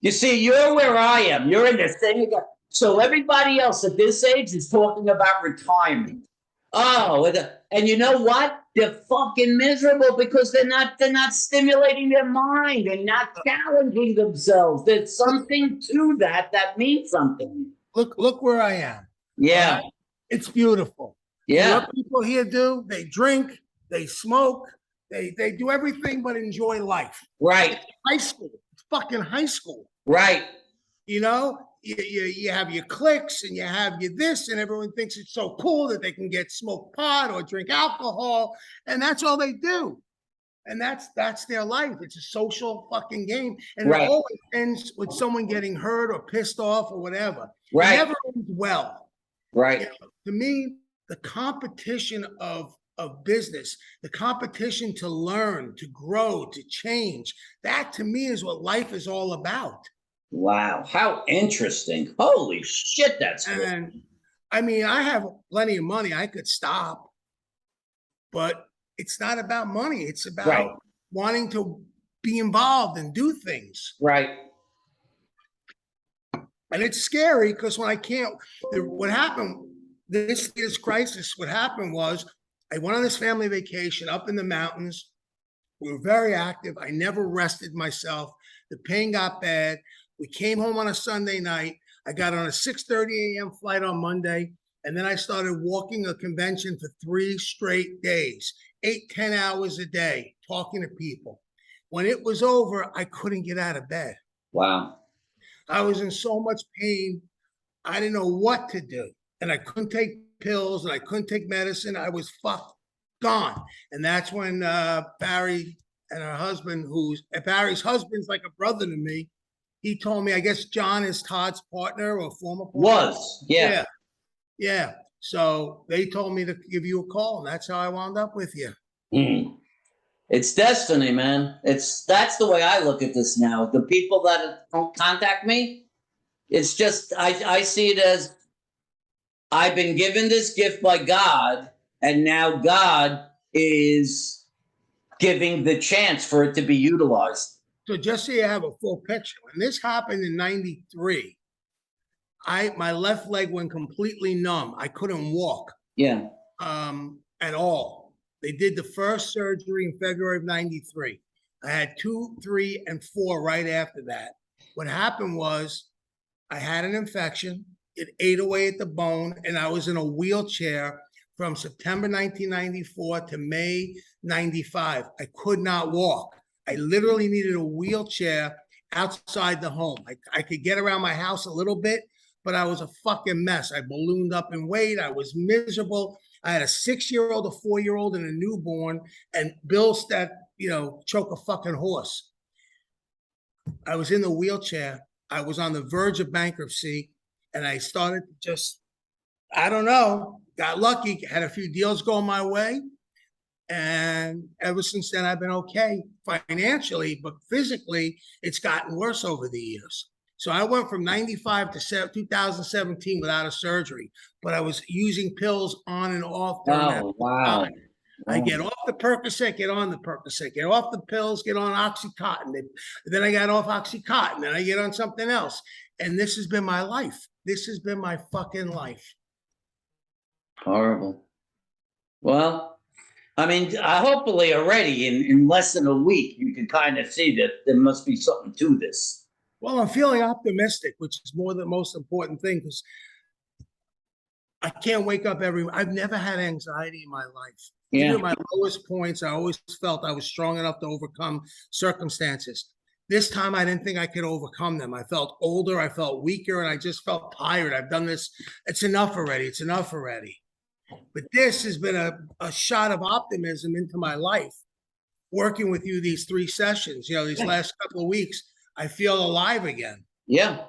You see, you're where I am. You're in this thing again. So everybody else at this age is talking about retirement. Oh, and you know what? They're fucking miserable because they're not stimulating their mind. They're not challenging themselves. There's something to that means something. Look where I am. Yeah. Right? It's beautiful. Yeah. What people here do, they drink, they smoke, they do everything but enjoy life. Right. High school. It's fucking high school. Right. You know, you have your cliques and you have your this, and everyone thinks it's so cool that they can get smoked pot or drink alcohol, and that's all they do. And that's their life. It's a social fucking game. And Right. it always ends with someone getting hurt or pissed off or whatever. Right. It never ends well. Right. You know, to me, the competition of business, the competition to learn, to grow, to change, that to me is what life is all about. Wow. How interesting. Holy shit, that's cool. And I mean, I have plenty of money. I could stop, but it's not about money. It's about Right. wanting to be involved and do things. Right. And it's scary because when I can't, what happened, this crisis, what happened was I went on this family vacation up in the mountains. We were very active. I never rested myself. The pain got bad. We came home on a Sunday night. I got on a 6:30 a.m. flight on Monday, and then I started walking a convention for 3 straight days, 8, 10 hours a day, talking to people. When it was over, I couldn't get out of bed. Wow. I was in so much pain. I didn't know what to do. And I couldn't take pills and I couldn't take medicine. I was fucked, gone. And that's when Barry and her husband, Barry's husband's like a brother to me. He told me, I guess John is Todd's partner or former partner. Was, yeah. Yeah. Yeah. So they told me to give you a call, and that's how I wound up with you. Mm. It's destiny, man. That's the way I look at this now. The people that don't contact me, it's just I see it as I've been given this gift by God, and now God is giving the chance for it to be utilized. So just so you have a full picture, when this happened in '93, my left leg went completely numb. I couldn't walk Yeah. at all. They did the first surgery in February of '93. I had 2, 3, and 4 right after that. What happened was I had an infection. It ate away at the bone, and I was in a wheelchair from September 1994 to May '95. I could not walk. I literally needed a wheelchair outside the home. I could get around my house a little bit, but I was a fucking mess. I ballooned up in weight. I was miserable. I had a 6-year-old, a 4-year-old, and a newborn, and bills that, choke a fucking horse. I was in the wheelchair. I was on the verge of bankruptcy, and I started to just, I don't know, got lucky, had a few deals going my way. And ever since then, I've been okay financially, but physically, it's gotten worse over the years. So I went from '95 to 2017 without a surgery, but I was using pills on and off. Oh, wow. I get off the Percocet, get on the Percocet, get off the pills, get on Oxycontin. Then I got off Oxycontin, then I get on something else. And this has been my life. This has been my fucking life. Horrible. Well, I mean, hopefully already in less than a week, you can kind of see that there must be something to this. Well, I'm feeling optimistic, which is more the most important thing, because I can't wake up I've never had anxiety in my life. Yeah. Even at my lowest points, I always felt I was strong enough to overcome circumstances. This time, I didn't think I could overcome them. I felt older, I felt weaker, and I just felt tired. I've done this. It's enough already. It's enough already. But this has been a shot of optimism into my life. Working with you these 3 sessions, these last couple of weeks, I feel alive again. Yeah,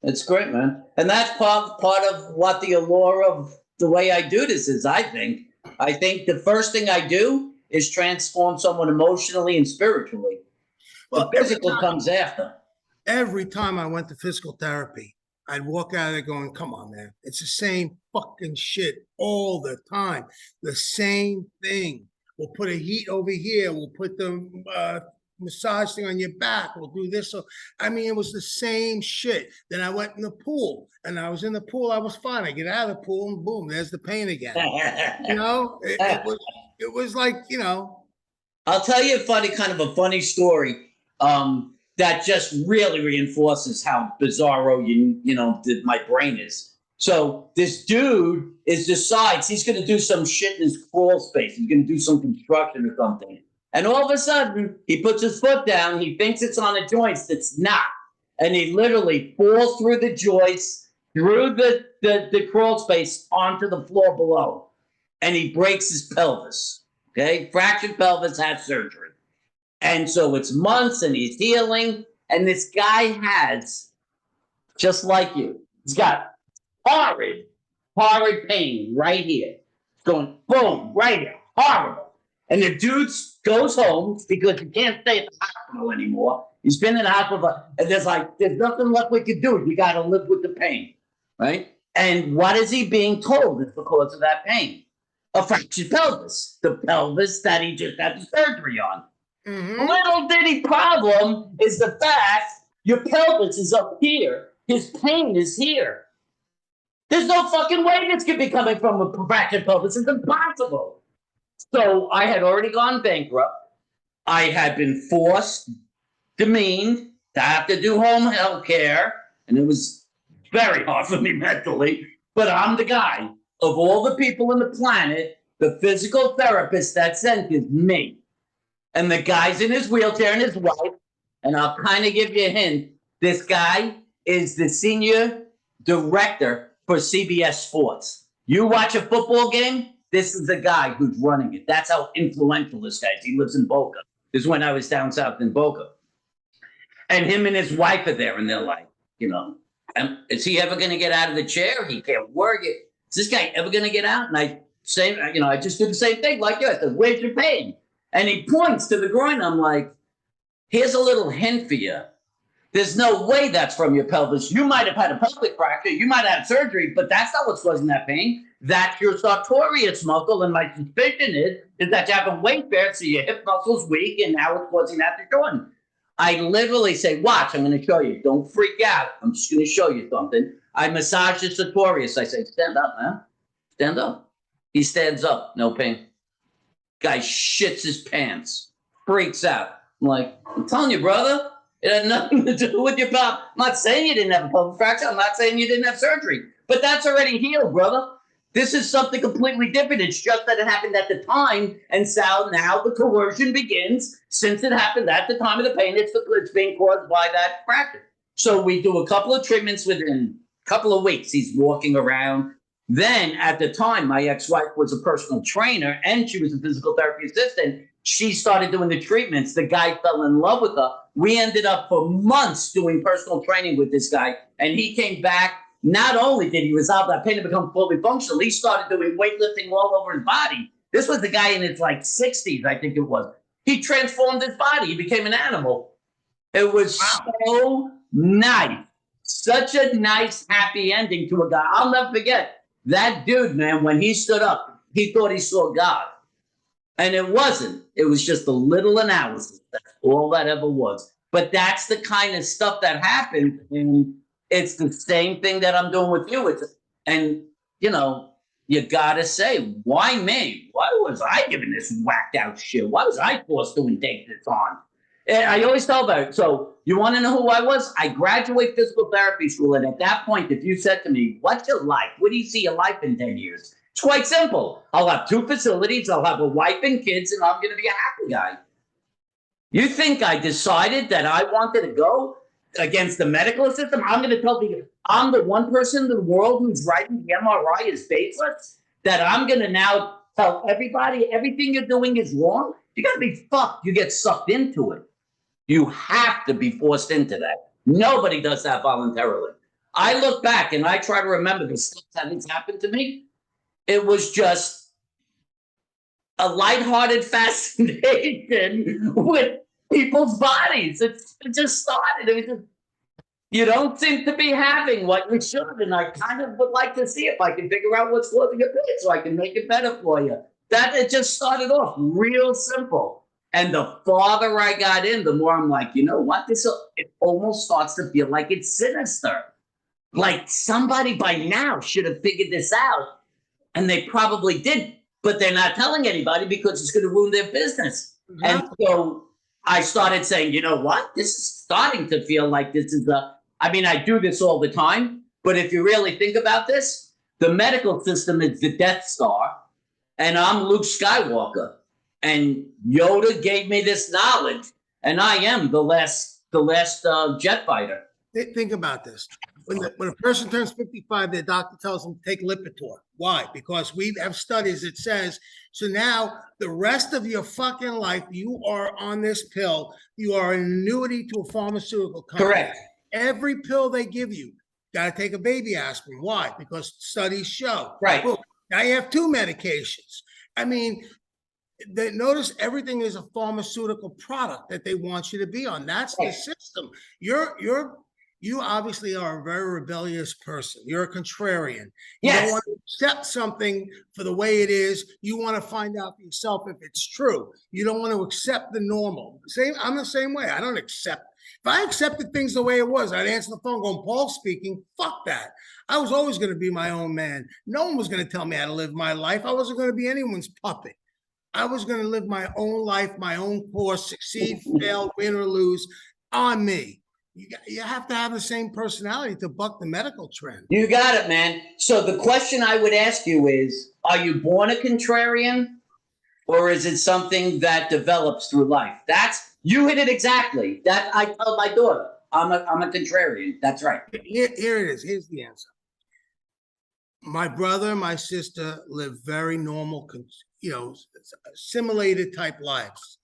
it's great, man. And that's part of what the allure of the way I do this is, I think. I think the first thing I do is transform someone emotionally and spiritually. Well, the physical comes after. Every time I went to physical therapy, I'd walk out of there going, come on, man. It's the same fucking shit all the time. The same thing. We'll put a heat over here. We'll put the massage thing on your back. We'll do this. So, I mean, it was the same shit. Then I went in the pool, and I was in the pool. I was fine. I get out of the pool, and boom, there's the pain again. It was like, I'll tell you a funny story that just really reinforces how bizarro my brain is. So this dude decides he's going to do some shit in his crawl space. He's going to do some construction or something. And all of a sudden, he puts his foot down. He thinks it's on a joist. It's not. And he literally falls through the joist, through the crawl space, onto the floor below. And he breaks his pelvis. Okay? Fractured pelvis, has surgery. And so it's months, and he's healing. And this guy has, just like you, he's got horrid pain right here. It's going boom, right here. Horrible. And the dude goes home because he can't stay at the hospital anymore. He's been in the hospital, and there's nothing left we could do. You got to live with the pain, right? And what is he being told? It's because of that pain. A fractured pelvis. The pelvis that he just had the surgery on. Mm-hmm. Little bitty problem is the fact your pelvis is up here. His pain is here. There's no fucking way this could be coming from a fractured pelvis. It's impossible. So I had already gone bankrupt. I had been forced, demeaned, to have to do home health care. And it was very hard for me mentally, but I'm the guy of all the people on the planet, the physical therapist that sent is me. And the guy's in his wheelchair and his wife, and I'll kind of give you a hint. This guy is the senior director for CBS Sports. You watch a football game, this is the guy who's running it. That's how influential this guy is. He lives in Boca. This is when I was down south in Boca. And him and his wife are there, and they're like, is he ever going to get out of the chair? He can't work it. Is this guy ever going to get out? And I say, I just do the same thing like you. I said, where's your pain? And he points to the groin. I'm like, here's a little hint for you. There's no way that's from your pelvis. You might have had a pelvic fracture. You might have had surgery, but that's not what's causing that pain. That's your sartorius muscle. And my suspicion is that you haven't weight beared, so your hip muscle's weak, and now it's causing that to shorten. I literally say, watch, I'm going to show you. Don't freak out. I'm just going to show you something. I massage the sartorius. I say, stand up, man. Stand up. He stands up. No pain. Guy shits his pants. Freaks out. I'm like, I'm telling you, brother, it had nothing to do with your pelvis. I'm not saying you didn't have a pelvic fracture. I'm not saying you didn't have surgery. But that's already healed, brother. This is something completely different. It's just that it happened at the time. And so now the coercion begins. Since it happened at the time of the pain, it's being caused by that fracture. So we do a couple of treatments within a couple of weeks. He's walking around. Then at the time, my ex-wife was a personal trainer and she was a physical therapy assistant. She started doing the treatments. The guy fell in love with her. We ended up for months doing personal training with this guy. And he came back. Not only did he resolve that pain and become fully functional, he started doing weightlifting all over his body. This was the guy in his 60s, I think it was. He transformed his body. He became an animal. It was so nice. Such a nice, happy ending to a guy. I'll never forget. That dude, man, when he stood up, he thought he saw God. And it wasn't. It was just a little analysis. That's all that ever was. But that's the kind of stuff that happens. And it's the same thing that I'm doing with you. You got to say, why me? Why was I giving this whacked out shit? Why was I forced to take this on? And I always tell about it. So you want to know who I was? I graduated physical therapy school. And at that point, if you said to me, what's your life? Where do you see your life in 10 years? It's quite simple. I'll have 2 facilities. I'll have a wife and kids, and I'm going to be a happy guy. You think I decided that I wanted to go against the medical system? I'm going to tell you, I'm the one person in the world who's writing the MRI is baseless, that I'm going to now tell everybody everything you're doing is wrong? You got to be fucked. You get sucked into it. You have to be forced into that. Nobody does that voluntarily. I look back and I try to remember the stuff that has happened to me. It was just a lighthearted fascination with people's bodies. It just started. It was just, you don't seem to be having what you should. And I kind of would like to see if I can figure out what's causing it so I can make it better for you. That it just started off real simple. And the farther I got in, the more I'm like, you know what? It almost starts to feel like it's sinister. Like somebody by now should have figured this out. And they probably did, but they're not telling anybody because it's going to ruin their business. Mm-hmm. And so I started saying, you know what? This is starting to feel like this is I do this all the time, but if you really think about this, the medical system is the Death Star, and I'm Luke Skywalker. And Yoda gave me this knowledge, and I am the last jet fighter. Think about this. When a person turns 55, their doctor tells them to take Lipitor. Why? Because we have studies that says, so now the rest of your fucking life, you are on this pill. You are an annuity to a pharmaceutical company. Correct. Every pill they give you, got to take a baby aspirin. Why? Because studies show. Right. Well, now you have 2 medications. Notice everything is a pharmaceutical product that they want you to be on. That's the system. You obviously are a very rebellious person. You're a contrarian. You don't want to accept something for the way it is. You want to find out for yourself if it's true. You don't want to accept the normal. I'm the same way. I don't accept. If I accepted things the way it was, I'd answer the phone going, Paul speaking, fuck that. I was always going to be my own man. No one was going to tell me how to live my life. I wasn't going to be anyone's puppet. I was going to live my own life, my own course, succeed, fail, win or lose on me. you have to have the same personality to buck the medical trend. You got it, man. So the question I would ask you is, are you born a contrarian or is it something that develops through life? You hit it exactly. That I tell my daughter, I'm a contrarian. That's right. Here it is. Here's the answer. My brother, my sister live very normal, simulated type lives.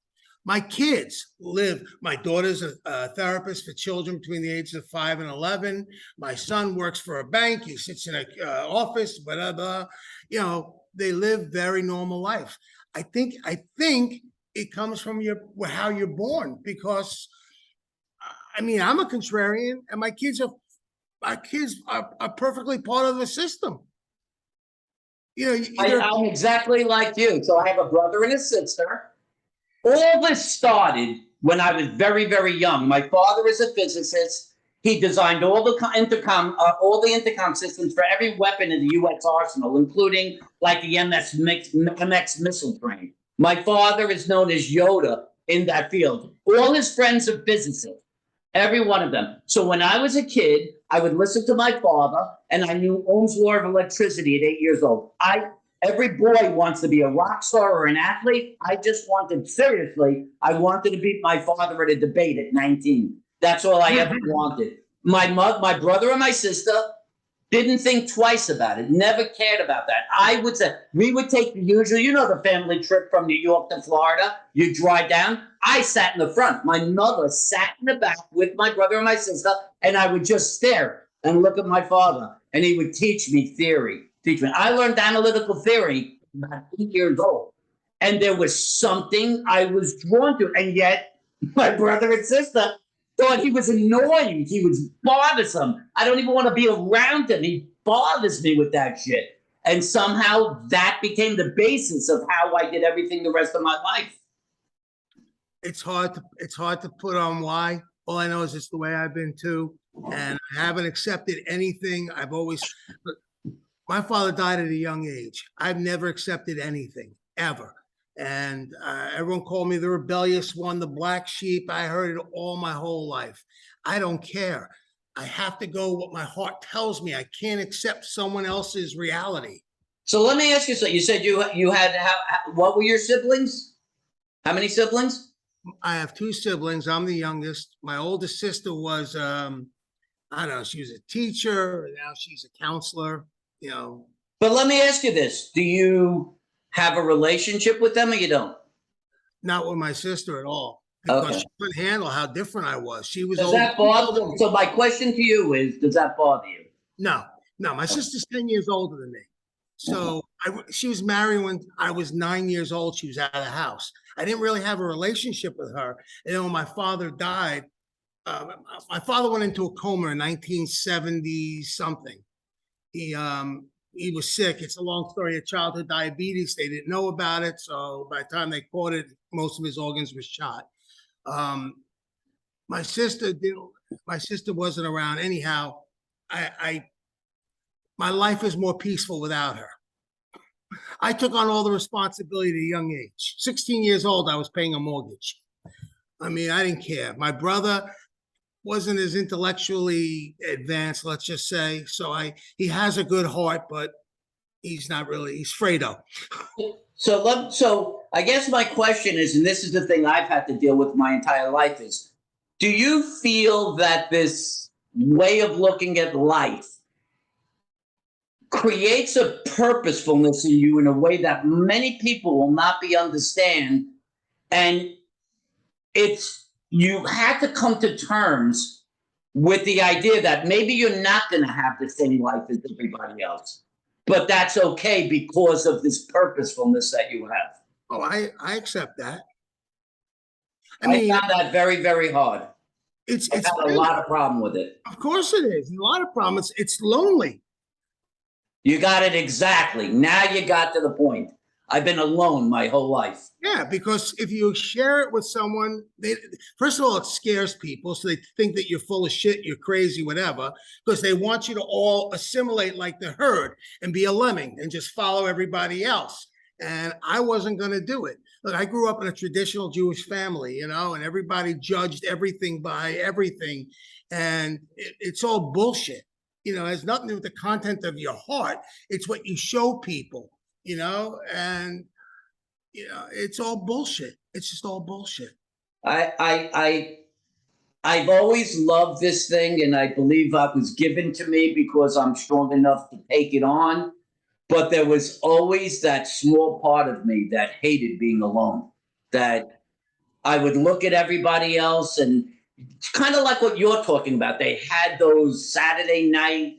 My kids live, my daughter's a therapist for children between the ages of 5 and 11. My son works for a bank. He sits in an office, whatever. They live very normal life. I think it comes from how you're born, because I'm a contrarian, and my kids are perfectly part of the system. I'm exactly like you. So I have a brother and a sister. All this started when I was very, very young. My father is a physicist. He designed all the intercom systems for every weapon in the U.S. arsenal, including like the MX missile train. My father is known as Yoda in that field. All his friends are physicists, every one of them. So when I was a kid, I would listen to my father, and I knew Ohm's law of electricity at 8 years old. Every boy wants to be a rock star or an athlete. I wanted to beat my father at a debate at 19. That's all I ever wanted. My brother and my sister didn't think twice about it, never cared about that. I would say, we would take the usual, the family trip from New York to Florida. You drive down. I sat in the front. My mother sat in the back with my brother and my sister, and I would just stare and look at my father, and he would teach me theory. I learned analytical theory at 8 years old. And there was something I was drawn to. And yet, my brother and sister thought he was annoying. He was bothersome. I don't even want to be around him. He bothers me with that shit. And somehow that became the basis of how I did everything the rest of my life. It's hard to put on why. All I know is it's the way I've been too. And I haven't accepted anything. My father died at a young age. I've never accepted anything, ever. And everyone called me the rebellious one, the black sheep. I heard it all my whole life. I don't care. I have to go what my heart tells me. I can't accept someone else's reality. So let me ask you something. You said you had, what were your siblings? How many siblings? I have 2 siblings. I'm the youngest. My oldest sister was, I don't know, she was a teacher. Now she's a counselor. But let me ask you this. Do you have a relationship with them or you don't? Not with my sister at all. Because she couldn't handle how different I was. She was Does that bother you? So my question to you is, does that bother you? No. My sister's 10 years older than me. So she was married when I was 9 years old. She was out of the house. I didn't really have a relationship with her. And then when my father died, my father went into a coma in 1970 something. He was sick. It's a long story. He had childhood diabetes. They didn't know about it. So by the time they caught it, most of his organs were shot. My sister wasn't around. Anyhow, my life is more peaceful without her. I took on all the responsibility at a young age. 16 years old, I was paying a mortgage. I didn't care. My brother wasn't as intellectually advanced, let's just say. So he has a good heart, but he's not really, he's Fredo. So I guess my question is, and this is the thing I've had to deal with my entire life, is, do you feel that this way of looking at life creates a purposefulness in you in a way that many people will not be understand? And you had to come to terms with the idea that maybe you're not going to have the same life as everybody else, but that's okay because of this purposefulness that you have. Oh, I accept that. I found that very, very hard. It's had a lot of problem with it. Of course it is. A lot of problems. It's lonely. You got it exactly. Now you got to the point. I've been alone my whole life. Yeah, because if you share it with someone, first of all, it scares people. So they think that you're full of shit, you're crazy, whatever, because they want you to all assimilate like the herd and be a lemming and just follow everybody else. And I wasn't going to do it. look, I grew up in a traditional Jewish family, you know, and everybody judged everything by everything. And it's all bullshit. You know, it has nothing to do with the content of your heart. It's what you show people, you know, and, you know, it's all bullshit. It's just all bullshit. I've always loved this thing, and I believe it was given to me because I'm strong enough to take it on. But there was always that small part of me that hated being alone. That I would look at everybody else, and it's kind of like what you're talking about. They had those Saturday night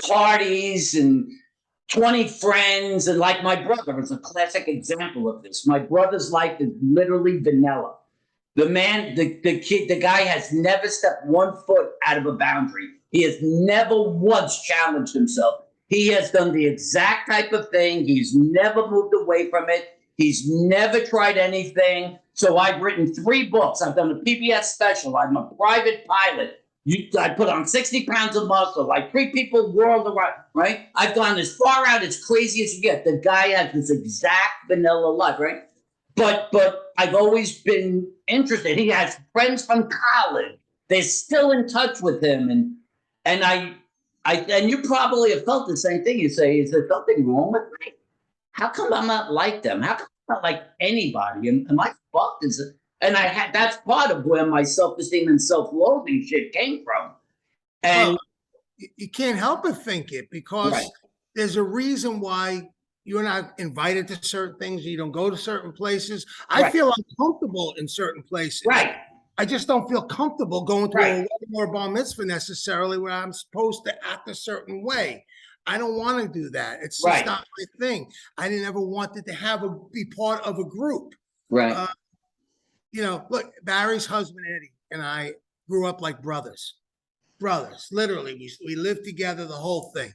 parties and 20 friends, and like my brother is a classic example of this. My brother's life is literally vanilla. The man, the kid, the guy has never stepped 1 foot out of a boundary. He has never once challenged himself. He has done the exact type of thing. He's never moved away from it. He's never tried anything. So I've written 3 books. I've done a PBS special. I'm a private pilot. I put on 60 pounds of muscle. I treat people worldwide, right? I've gone as far out, as crazy as you get. The guy has this exact vanilla life, right? But I've always been interested. He has friends from college. They're still in touch with him, and and you probably have felt the same thing. You say, is there something wrong with me? How come I'm not like them? How come I'm not like anybody? And my fucked is it? And that's part of where my self-esteem and self-loathing shit came from. And Well, you can't help but think it because Right. there's a reason why you're not invited to certain things. You don't go to certain places. I Right. feel uncomfortable in certain places. right, I just don't feel comfortable going to a Right. wedding or a bar mitzvah necessarily where I'm supposed to act a certain way. I don't want to do that. It's just Right. not my thing. I didn't ever wanted to be part of a group. right, Uh, you know, look, Barry's husband Eddie and I grew up like brothers. Brothers, literally. We lived together, the whole thing.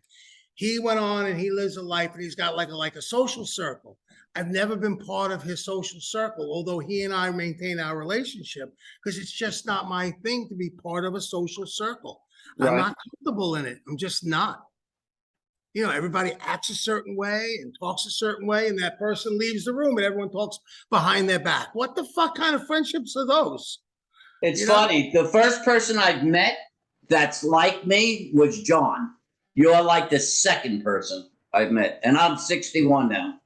He went on and he lives a life and he's got like a social circle. I've never been part of his social circle, although he and I maintain our relationship because it's just not my thing to be part of a social circle. I'm Right. not comfortable in it. I'm just not. You know, everybody acts a certain way and talks a certain way, and that person leaves the room and everyone talks behind their back. What the fuck kind of friendships are those? It's You know? funny. The first person I've met that's like me was John. You're like the second person I've met, and I'm 61 now.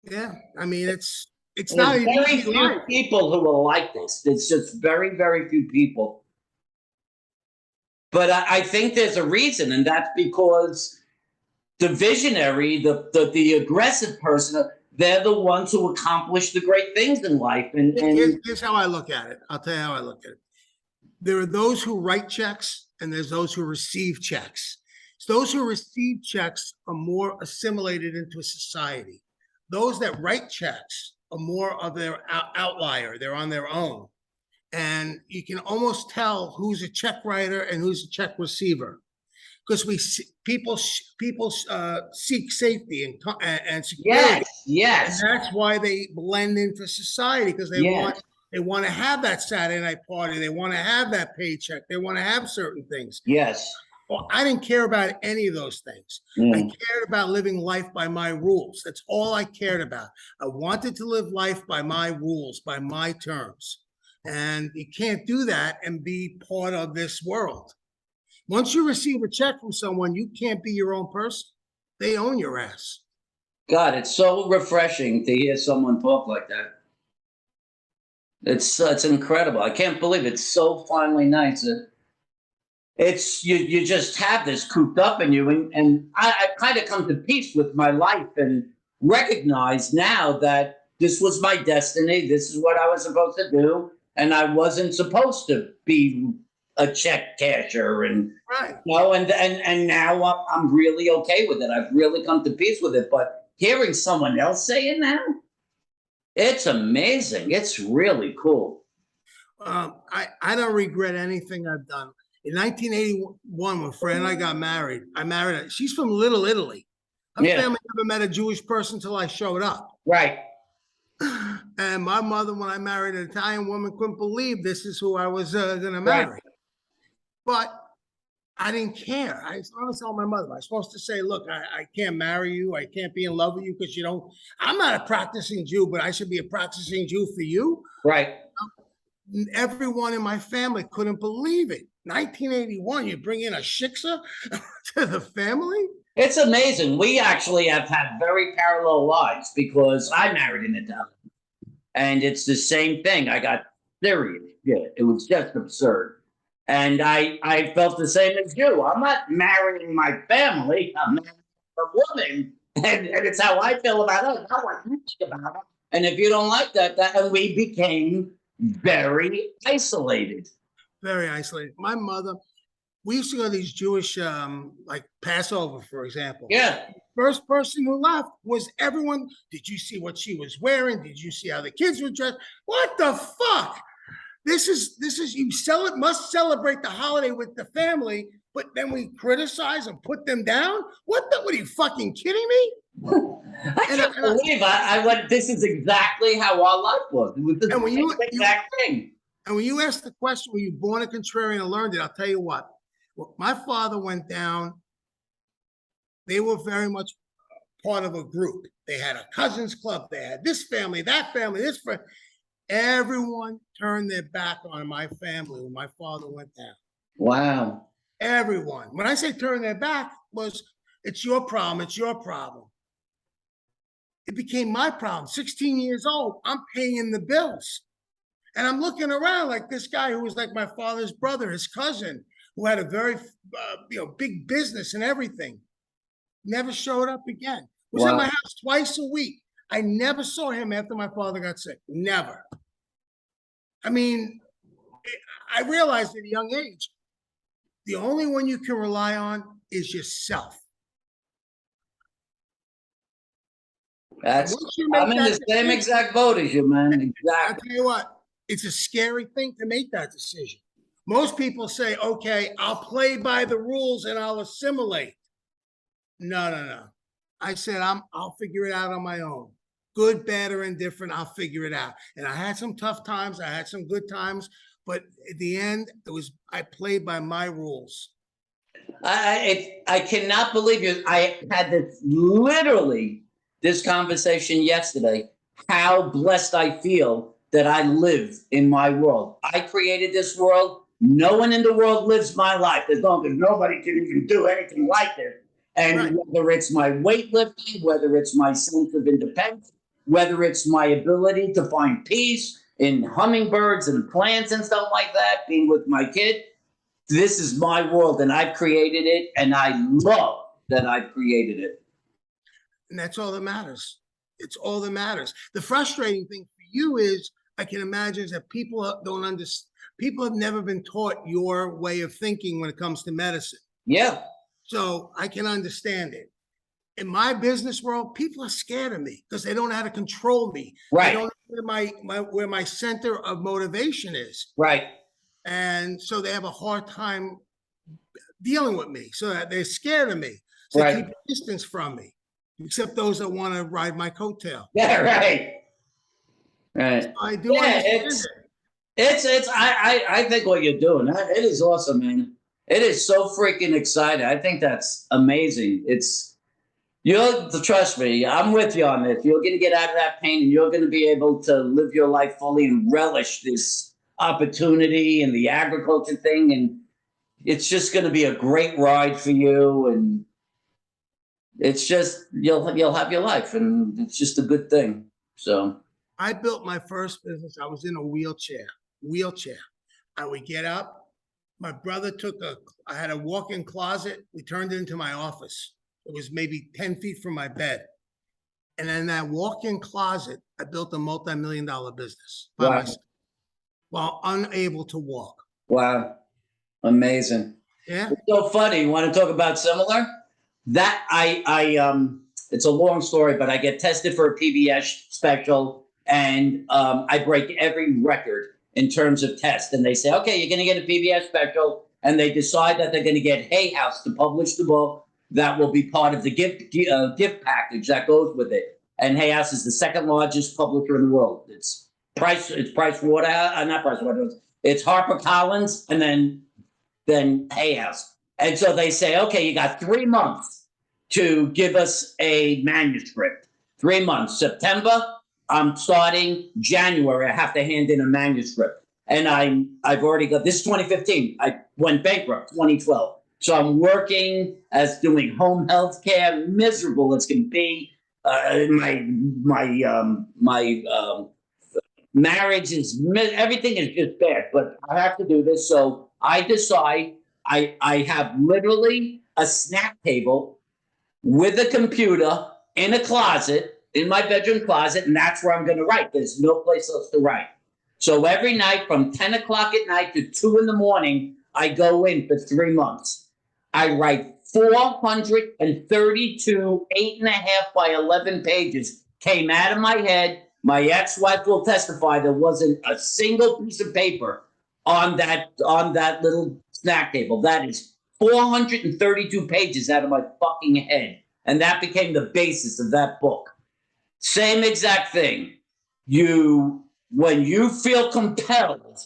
Yeah, I mean, it's not There's an very easy few life. people who are like this. It's just very, very few people. But I think there's a reason, and that's because the visionary, the aggressive person, they're the ones who accomplish the great things in life. Here's how I look at it. I'll tell you how I look at it. There are those who write checks and there's those who receive checks. So those who receive checks are more assimilated into a society. Those that write checks are more of their outlier. They're on their own. And you can almost tell who's a check writer and who's a check receiver. Because people seek safety and security. yes, And that's why they blend into society because yes, they want to have that Saturday night party. They want to have that paycheck. They want to have certain things. yes. Well, I didn't care about any of those things. I cared about living life by my rules. That's all I cared about. I wanted to live life by my rules, by my terms. And you can't do that and be part of this world. Once you receive a check from someone, you can't be your own person. They own your ass. God, it's so refreshing to hear someone talk like that. It's incredible. I can't believe it's so finally nice. It's you just have this cooped up in you, and I kind of come to peace with my life and recognize now that this was my destiny. This is what I was supposed to do, and I wasn't supposed to be a check casher and Right. and now I'm really okay with it. I've really come to peace with it. But hearing someone else say it now, it's amazing. It's really cool. I don't regret anything I've done. In 1981, when Fran and I got married, I married her. She's from Little Italy. Her Yeah. family never met a Jewish person until I showed up. Right. And my mother, when I married an Italian woman, couldn't believe this is who I was going to Right. marry. But I didn't care. I was telling my mother, I was supposed to say, look, I can't marry you. I can't be in love with you because you don't, I'm not a practicing Jew, but I should be a practicing Jew for you. Right. Everyone in my family couldn't believe it. 1981, you bring in a shiksa to the family? It's amazing. We actually have had very parallel lives because I married an Italian. And it's the same thing. I got serious. Yeah, it was just absurd. And I felt the same as you. I'm not marrying my family. I'm marrying a woman. And it's how I feel about it, not what you think about it. And if you don't like that, and we became very isolated. Very isolated. My mother, we used to go to these Jewish, like Passover, for example. Yeah. First person who left was everyone. Did you see what she was wearing? Did you see how the kids were dressed? What the fuck? This is you must celebrate the holiday with the family, but then we criticize and put them down. What are you fucking kidding me? I can't believe I went. This is exactly how our life was. It was the And when you- exact thing. And when you ask the question, were you born a contrarian and learned it? I'll tell you what. My father went down. They were very much part of a group. They had a cousins club. They had this family, that family, this friend. Everyone turned their back on my family when my father went down. Wow. Everyone. When I say turn their back, it's your problem. It's your problem. It became my problem. 16 years old, I'm paying the bills. And I'm looking around like this guy who was like my father's brother, his cousin, who had a very, big business and everything. Never showed up again. Was at my house twice a week. I never saw him after my father got sick. Never. I mean, I realized at a young age, the only one you can rely on is yourself. I'm in the same exact boat as you, man. Exactly. I'll tell you what, it's a scary thing to make that decision. Most people say, okay, I'll play by the rules and I'll assimilate. No. I said, I'll figure it out on my own. Good, bad, or indifferent, I'll figure it out. And I had some tough times. I had some good times. But at the end, I played by my rules. I cannot believe you. I had this conversation yesterday. How blessed I feel that I live in my world. I created this world. No one in the world lives my life as long as nobody can even do anything like this. And whether it's my weightlifting, whether it's my sense of independence, whether it's my ability to find peace in hummingbirds and plants and stuff like that, being with my kid, this is my world and I've created it and I love that I've created it. And that's all that matters. It's all that matters. The frustrating thing for you is, I can imagine, is that people don't understand. People have never been taught your way of thinking when it comes to medicine. Yeah. So I can understand it. In my business world, people are scared of me because they don't know how to control me. Right. They don't know where my center of motivation is. Right. And so they have a hard time dealing with me. So that they're scared of me. So they keep a distance from me, except those that want to ride my coattail. Yeah, right. Right. So I do understand it. I think what you're doing, it is awesome, man. It is so freaking exciting. I think that's amazing. You'll trust me. I'm with you on this. You're going to get out of that pain and you're going to be able to live your life fully and relish this opportunity and the agriculture thing. And it's just going to be a great ride for you. And it's just, you'll have your life and it's just a good thing. So I built my first business. I was in a wheelchair. I would get up. My brother I had a walk-in closet. We turned it into my office. It was maybe 10 feet from my bed. And in that walk-in closet, I built a multi-million-dollar business by myself while unable to walk. Wow. Amazing. Yeah. It's so funny. You want to talk about similar? That it's a long story, but I get tested for a PBS special and I break every record in terms of tests. And they say, okay, you're going to get a PBS special. And they decide that they're going to get Hay House to publish the book that will be part of the gift package that goes with it. And Hay House is the second largest publisher in the world. It's Pricewaterhouse, not Pricewaterhouse. It's HarperCollins and then Hay House. And so they say, okay, you got 3 months to give us a manuscript. 3 months. September, I'm starting. January, I have to hand in a manuscript. And I've already got, this is 2015. I went bankrupt 2012. So I'm working as doing home health care, miserable as can be. My marriage is, everything is just bad, but I have to do this. So I decide I have literally a snack table with a computer in a closet, in my bedroom closet, and that's where I'm going to write. There's no place else to write. So every night from 10 o'clock at night to 2 in the morning, I go in for 3 months. I write 432 8.5 by 11 pages came out of my head. My ex-wife will testify there wasn't a single piece of paper on that little snack table. That is 432 pages out of my fucking head. And that became the basis of that book. Same exact thing. When you feel compelled,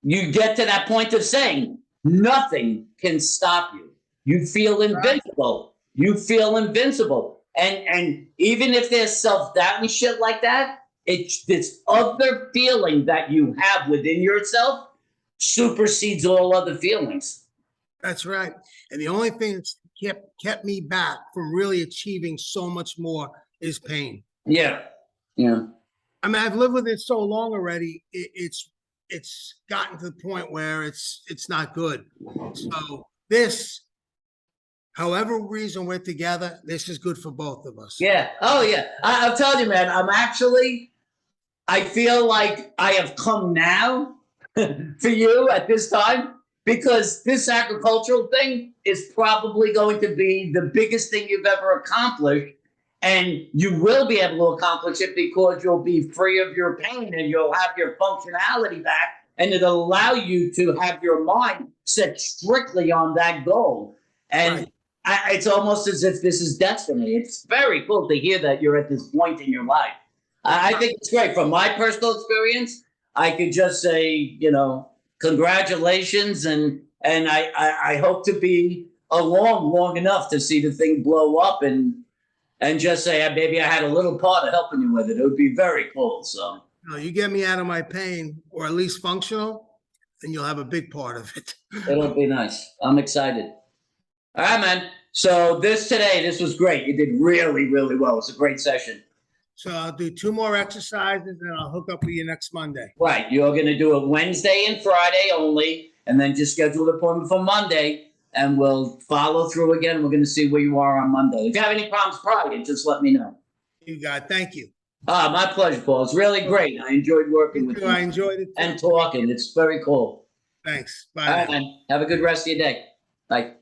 you get to that point of saying, nothing can stop you. You feel invincible. You feel invincible. And even if there's self-doubt and shit like that, it's this other feeling that you have within yourself supersedes all other feelings. That's right. And the only thing that's kept me back from really achieving so much more is pain. Yeah. Yeah. I mean, I've lived with it so long already. It's gotten to the point where it's not good. So this, however reason we're together, this is good for both of us. Yeah. Oh, yeah. I'm telling you, man, I feel like I have come now for you at this time, because this agricultural thing is probably going to be the biggest thing you've ever accomplished. And you will be able to accomplish it because you'll be free of your pain and you'll have your functionality back. And it'll allow you to have your mind set strictly on that goal. And it's almost as if this is destiny. It's very cool to hear that you're at this point in your life. I think it's great. From my personal experience, I could just say, congratulations. And I hope to be along long enough to see the thing blow up and just say, maybe I had a little part of helping you with it. It would be very cool. So you get me out of my pain, or at least functional, then you'll have a big part of it. It'll be nice. I'm excited. All right, man. So this was great. You did really, really well. It's a great session. So I'll do 2 more exercises and I'll hook up with you next Monday. Right. You're going to do it Wednesday and Friday only, and then just schedule an appointment for Monday, and we'll follow through again. We're going to see where you are on Monday. If you have any problems prior, just let me know. You got it. Thank you. My pleasure, Paul. It's really great. I enjoyed working with you. I enjoyed it. And talking. It's very cool. Thanks. Bye. All right, man. Have a good rest of your day. Bye.